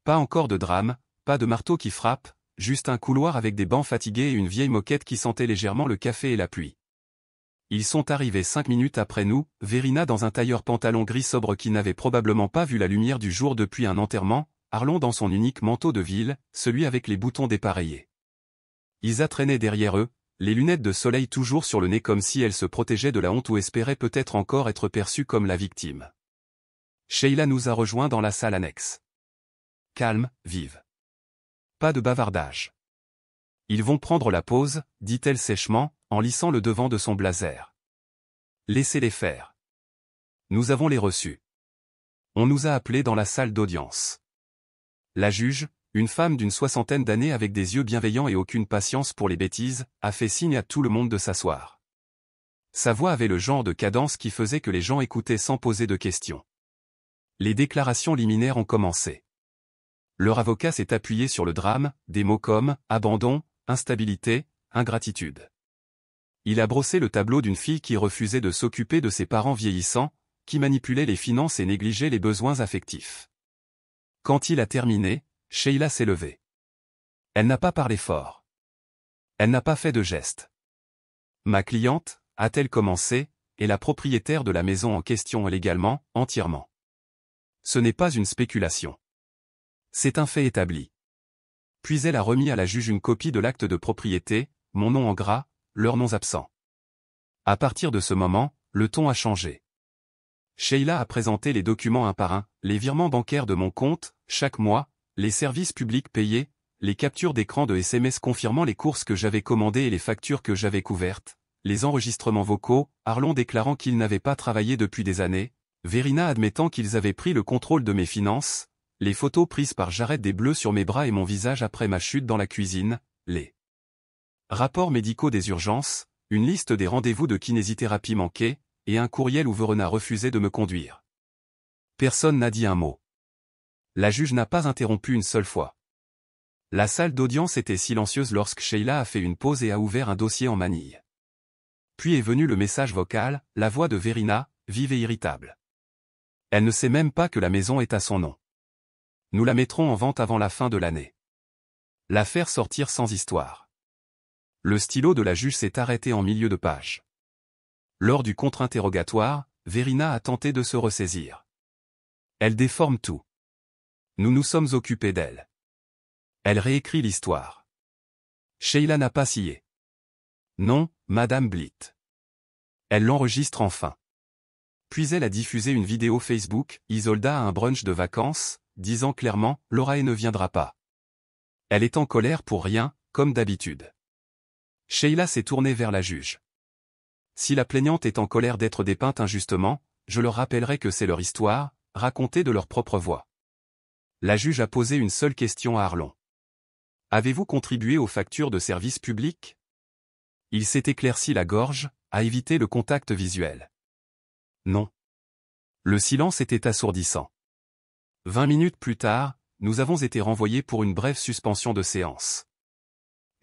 Pas encore de drame, pas de marteau qui frappe, juste un couloir avec des bancs fatigués et une vieille moquette qui sentait légèrement le café et la pluie. Ils sont arrivés 5 minutes après nous, Verina dans un tailleur pantalon gris sobre qui n'avait probablement pas vu la lumière du jour depuis un enterrement, Arlon dans son unique manteau de ville, celui avec les boutons dépareillés. Isa traînait derrière eux, les lunettes de soleil toujours sur le nez comme si elle se protégeait de la honte ou espérait peut-être encore être perçue comme la victime. Sheila nous a rejoints dans la salle annexe. Calme, vive. Pas de bavardage. Ils vont prendre la pause, dit-elle sèchement, en lissant le devant de son blazer. Laissez-les faire. Nous avons les reçus. On nous a appelés dans la salle d'audience. La juge, une femme d'une 60aine d'années avec des yeux bienveillants et aucune patience pour les bêtises, a fait signe à tout le monde de s'asseoir. Sa voix avait le genre de cadence qui faisait que les gens écoutaient sans poser de questions. Les déclarations liminaires ont commencé. Leur avocat s'est appuyé sur le drame, des mots comme « abandon »,« instabilité »,« ingratitude ». Il a brossé le tableau d'une fille qui refusait de s'occuper de ses parents vieillissants, qui manipulait les finances et négligeait les besoins affectifs. Quand il a terminé, Sheila s'est levée. Elle n'a pas parlé fort. Elle n'a pas fait de geste. Ma cliente, a-t-elle commencé, est la propriétaire de la maison en question légalement, entièrement. Ce n'est pas une spéculation. C'est un fait établi. Puis elle a remis à la juge une copie de l'acte de propriété, mon nom en gras, leurs noms absents. À partir de ce moment, le ton a changé. Sheila a présenté les documents un par un, les virements bancaires de mon compte, chaque mois, les services publics payés, les captures d'écran de SMS confirmant les courses que j'avais commandées et les factures que j'avais couvertes, les enregistrements vocaux, Arlon déclarant qu'il n'avait pas travaillé depuis des années, Verina admettant qu'ils avaient pris le contrôle de mes finances, les photos prises par Jared des bleus sur mes bras et mon visage après ma chute dans la cuisine, les rapports médicaux des urgences, une liste des rendez-vous de kinésithérapie manqués, et un courriel où Verena refusait de me conduire. Personne n'a dit un mot. La juge n'a pas interrompu une seule fois. La salle d'audience était silencieuse lorsque Sheila a fait une pause et a ouvert un dossier en manille. Puis est venu le message vocal, la voix de Verina, vive et irritable. Elle ne sait même pas que la maison est à son nom. Nous la mettrons en vente avant la fin de l'année. La faire sortir sans histoire. Le stylo de la juge s'est arrêté en milieu de page. Lors du contre-interrogatoire, Verina a tenté de se ressaisir. Elle déforme tout. Nous nous sommes occupés d'elle. Elle réécrit l'histoire. Sheila n'a pas scié. Non, Madame Blitt. Elle l'enregistre enfin. Puis elle a diffusé une vidéo Facebook, Isolda à un brunch de vacances, disant clairement, Laura ne viendra pas. Elle est en colère pour rien, comme d'habitude. Sheila s'est tournée vers la juge. Si la plaignante est en colère d'être dépeinte injustement, je leur rappellerai que c'est leur histoire, racontée de leur propre voix. La juge a posé une seule question à Arlon. Avez-vous contribué aux factures de services publics? Il s'est éclairci la gorge, a évité le contact visuel. Non. Le silence était assourdissant. 20 minutes plus tard, nous avons été renvoyés pour une brève suspension de séance.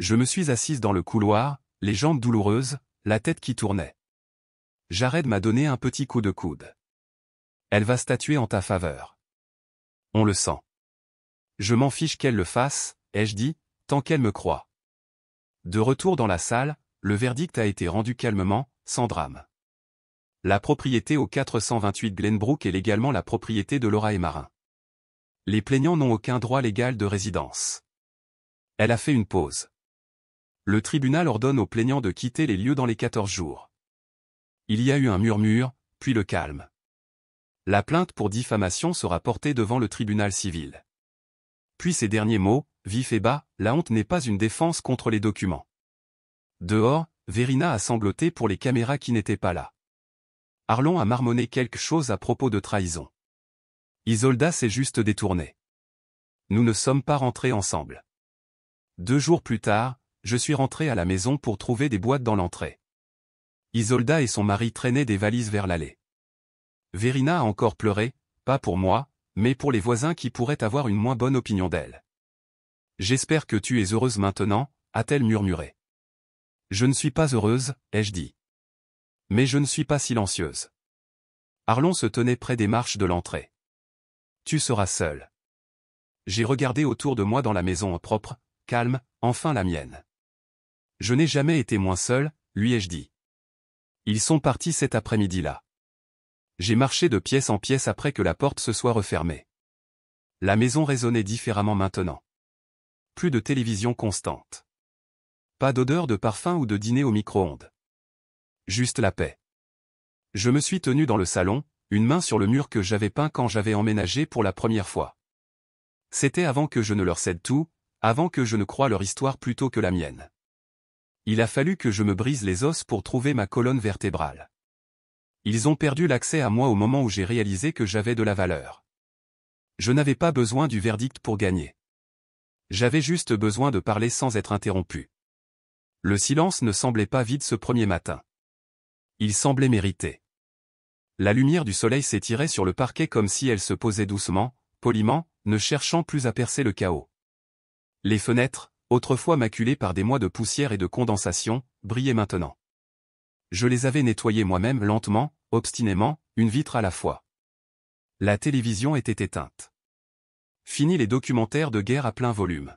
Je me suis assise dans le couloir, les jambes douloureuses, la tête qui tournait. Jared m'a donné un petit coup de coude. Elle va statuer en ta faveur. On le sent. Je m'en fiche qu'elle le fasse, ai-je dit, tant qu'elle me croit. De retour dans la salle, le verdict a été rendu calmement, sans drame. La propriété au 428 Glenbrook est légalement la propriété de Laura et Marin. Les plaignants n'ont aucun droit légal de résidence. Elle a fait une pause. Le tribunal ordonne aux plaignants de quitter les lieux dans les 14 jours. Il y a eu un murmure, puis le calme. La plainte pour diffamation sera portée devant le tribunal civil. Puis ces derniers mots, vifs et bas, la honte n'est pas une défense contre les documents. Dehors, Verina a sangloté pour les caméras qui n'étaient pas là. Arlon a marmonné quelque chose à propos de trahison. Isolda s'est juste détournée. Nous ne sommes pas rentrés ensemble. 2 jours plus tard, je suis rentré à la maison pour trouver des boîtes dans l'entrée. Isolda et son mari traînaient des valises vers l'allée. Verina a encore pleuré, pas pour moi, mais pour les voisins qui pourraient avoir une moins bonne opinion d'elle. « J'espère que tu es heureuse maintenant », a-t-elle murmuré. « Je ne suis pas heureuse, ai-je dit. Mais je ne suis pas silencieuse. » Arlon se tenait près des marches de l'entrée. « Tu seras seule. » J'ai regardé autour de moi dans la maison propre, calme, enfin la mienne. « Je n'ai jamais été moins seule, lui ai-je dit. Ils sont partis cet après-midi-là. J'ai marché de pièce en pièce après que la porte se soit refermée. La maison résonnait différemment maintenant. Plus de télévision constante. Pas d'odeur de parfum ou de dîner au micro-ondes. Juste la paix. Je me suis tenu dans le salon, une main sur le mur que j'avais peint quand j'avais emménagé pour la première fois. C'était avant que je ne leur cède tout, avant que je ne croie leur histoire plutôt que la mienne. Il a fallu que je me brise les os pour trouver ma colonne vertébrale. Ils ont perdu l'accès à moi au moment où j'ai réalisé que j'avais de la valeur. Je n'avais pas besoin du verdict pour gagner. J'avais juste besoin de parler sans être interrompu. Le silence ne semblait pas vide ce premier matin. Il semblait mérité. La lumière du soleil s'étirait sur le parquet comme si elle se posait doucement, poliment, ne cherchant plus à percer le chaos. Les fenêtres, autrefois maculées par des mois de poussière et de condensation, brillaient maintenant. Je les avais nettoyées moi-même lentement, obstinément, une vitre à la fois. La télévision était éteinte. Fini les documentaires de guerre à plein volume.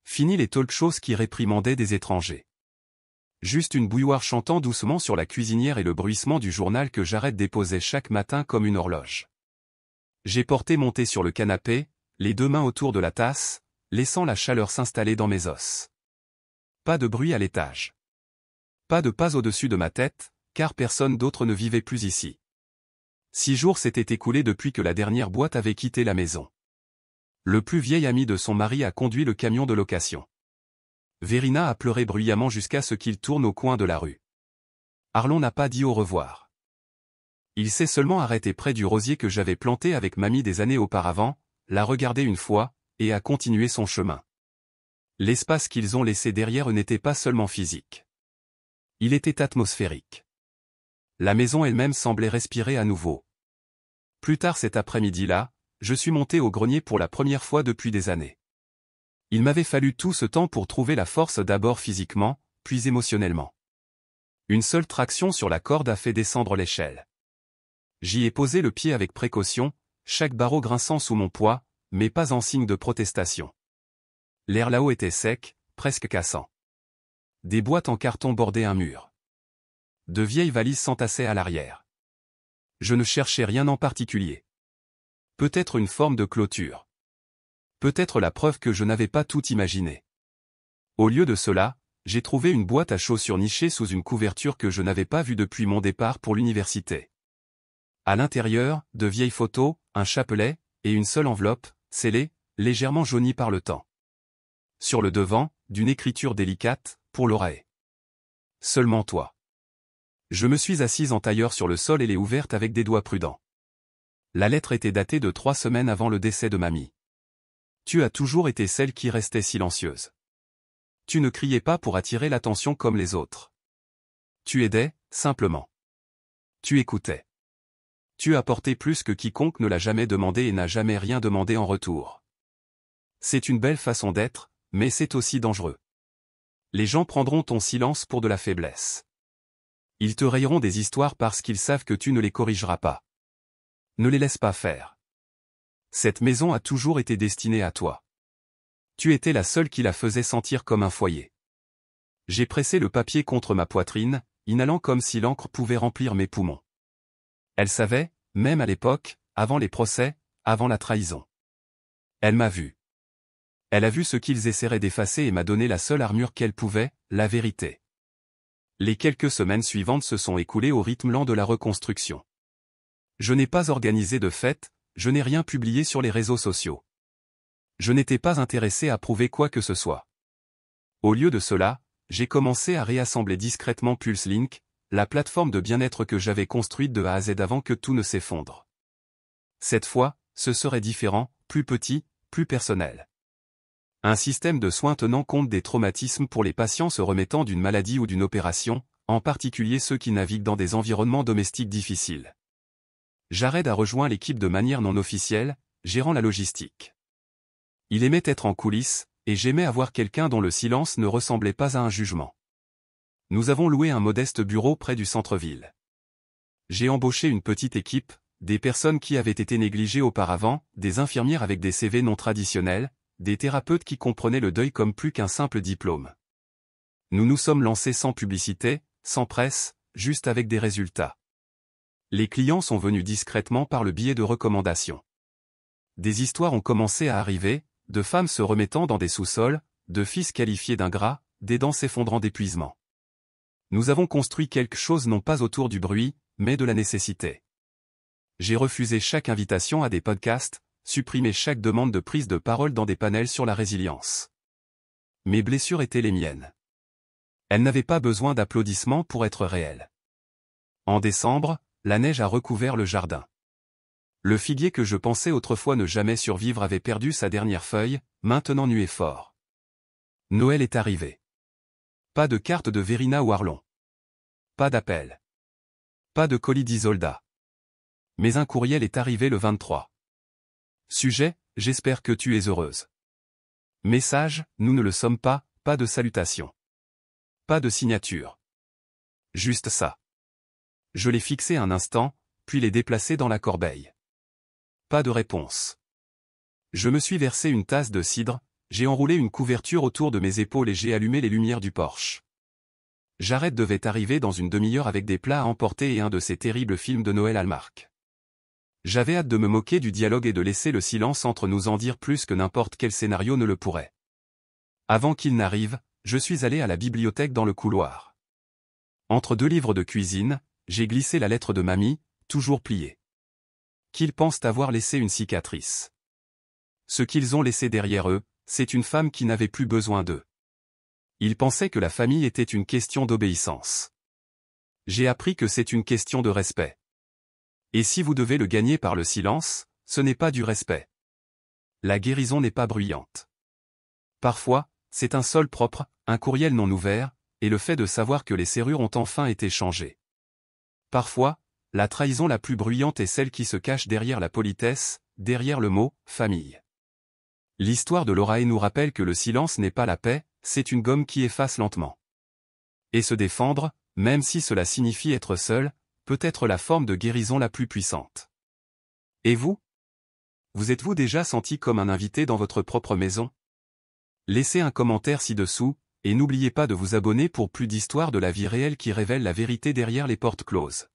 Fini les talk-shows qui réprimandaient des étrangers. Juste une bouilloire chantant doucement sur la cuisinière et le bruissement du journal que Jared déposait chaque matin comme une horloge. J'ai porté mon thé sur le canapé, les 2 mains autour de la tasse, laissant la chaleur s'installer dans mes os. Pas de bruit à l'étage. Pas de pas au-dessus de ma tête, car personne d'autre ne vivait plus ici. 6 jours s'étaient écoulés depuis que la dernière boîte avait quitté la maison. Le plus vieil ami de son mari a conduit le camion de location. Verina a pleuré bruyamment jusqu'à ce qu'il tourne au coin de la rue. Arlon n'a pas dit au revoir. Il s'est seulement arrêté près du rosier que j'avais planté avec mamie des années auparavant, l'a regardé une fois, et a continué son chemin. L'espace qu'ils ont laissé derrière eux n'était pas seulement physique. Il était atmosphérique. La maison elle-même semblait respirer à nouveau. Plus tard cet après-midi-là, je suis monté au grenier pour la première fois depuis des années. Il m'avait fallu tout ce temps pour trouver la force d'abord physiquement, puis émotionnellement. Une seule traction sur la corde a fait descendre l'échelle. J'y ai posé le pied avec précaution, chaque barreau grinçant sous mon poids, mais pas en signe de protestation. L'air là-haut était sec, presque cassant. Des boîtes en carton bordaient un mur. De vieilles valises s'entassaient à l'arrière. Je ne cherchais rien en particulier. Peut-être une forme de clôture. Peut-être la preuve que je n'avais pas tout imaginé. Au lieu de cela, j'ai trouvé une boîte à chaussures nichée sous une couverture que je n'avais pas vue depuis mon départ pour l'université. À l'intérieur, de vieilles photos, un chapelet, et une seule enveloppe, scellée, légèrement jaunie par le temps. Sur le devant, d'une écriture délicate, pour l'oreille. Seulement toi. Je me suis assise en tailleur sur le sol et l'ai ouverte avec des doigts prudents. La lettre était datée de 3 semaines avant le décès de mamie. Tu as toujours été celle qui restait silencieuse. Tu ne criais pas pour attirer l'attention comme les autres. Tu aidais, simplement. Tu écoutais. Tu apportais plus que quiconque ne l'a jamais demandé et n'a jamais rien demandé en retour. C'est une belle façon d'être, mais c'est aussi dangereux. Les gens prendront ton silence pour de la faiblesse. Ils te rayeront des histoires parce qu'ils savent que tu ne les corrigeras pas. Ne les laisse pas faire. Cette maison a toujours été destinée à toi. Tu étais la seule qui la faisait sentir comme un foyer. J'ai pressé le papier contre ma poitrine, inhalant comme si l'encre pouvait remplir mes poumons. Elle savait, même à l'époque, avant les procès, avant la trahison. Elle m'a vu. Elle a vu ce qu'ils essaieraient d'effacer et m'a donné la seule armure qu'elle pouvait, la vérité. Les quelques semaines suivantes se sont écoulées au rythme lent de la reconstruction. Je n'ai pas organisé de fête, je n'ai rien publié sur les réseaux sociaux. Je n'étais pas intéressé à prouver quoi que ce soit. Au lieu de cela, j'ai commencé à réassembler discrètement PulseLink, la plateforme de bien-être que j'avais construite de A à Z avant que tout ne s'effondre. Cette fois, ce serait différent, plus petit, plus personnel. Un système de soins tenant compte des traumatismes pour les patients se remettant d'une maladie ou d'une opération, en particulier ceux qui naviguent dans des environnements domestiques difficiles. Jared a rejoint l'équipe de manière non officielle, gérant la logistique. Il aimait être en coulisses, et j'aimais avoir quelqu'un dont le silence ne ressemblait pas à un jugement. Nous avons loué un modeste bureau près du centre-ville. J'ai embauché une petite équipe, des personnes qui avaient été négligées auparavant, des infirmières avec des CV non traditionnels, des thérapeutes qui comprenaient le deuil comme plus qu'un simple diplôme. Nous nous sommes lancés sans publicité, sans presse, juste avec des résultats. Les clients sont venus discrètement par le biais de recommandations. Des histoires ont commencé à arriver, de femmes se remettant dans des sous-sols, de fils qualifiés d'ingrats, des dents s'effondrant d'épuisement. Nous avons construit quelque chose non pas autour du bruit, mais de la nécessité. J'ai refusé chaque invitation à des podcasts, supprimé chaque demande de prise de parole dans des panels sur la résilience. Mes blessures étaient les miennes. Elles n'avaient pas besoin d'applaudissements pour être réelles. En décembre, la neige a recouvert le jardin. Le figuier que je pensais autrefois ne jamais survivre avait perdu sa dernière feuille, maintenant nuée fort. Noël est arrivé. Pas de carte de Verina ou Arlon. Pas d'appel. Pas de colis d'Isolda. Mais un courriel est arrivé le 23. Sujet, j'espère que tu es heureuse. Message, nous ne le sommes pas, pas de salutation. Pas de signature. Juste ça. Je l'ai fixé un instant, puis l'ai déplacé dans la corbeille. Pas de réponse. Je me suis versé une tasse de cidre, j'ai enroulé une couverture autour de mes épaules et j'ai allumé les lumières du Porsche. Jared devait arriver dans une demi-heure avec des plats à emporter et un de ces terribles films de Noël Hallmark. J'avais hâte de me moquer du dialogue et de laisser le silence entre nous en dire plus que n'importe quel scénario ne le pourrait. Avant qu'il n'arrive, je suis allé à la bibliothèque dans le couloir. Entre deux livres de cuisine, j'ai glissé la lettre de mamie, toujours pliée. Qu'ils pensent avoir laissé une cicatrice. Ce qu'ils ont laissé derrière eux, c'est une femme qui n'avait plus besoin d'eux. Ils pensaient que la famille était une question d'obéissance. J'ai appris que c'est une question de respect. Et si vous devez le gagner par le silence, ce n'est pas du respect. La guérison n'est pas bruyante. Parfois, c'est un sol propre, un courriel non ouvert, et le fait de savoir que les serrures ont enfin été changées. Parfois, la trahison la plus bruyante est celle qui se cache derrière la politesse, derrière le mot « famille ». L'histoire de Lorae nous rappelle que le silence n'est pas la paix, c'est une gomme qui efface lentement. Et se défendre, même si cela signifie être seul, peut être la forme de guérison la plus puissante. Et vous? Vous êtes-vous déjà senti comme un invité dans votre propre maison? Laissez un commentaire ci-dessous, et n'oubliez pas de vous abonner pour plus d'histoires de la vie réelle qui révèlent la vérité derrière les portes closes.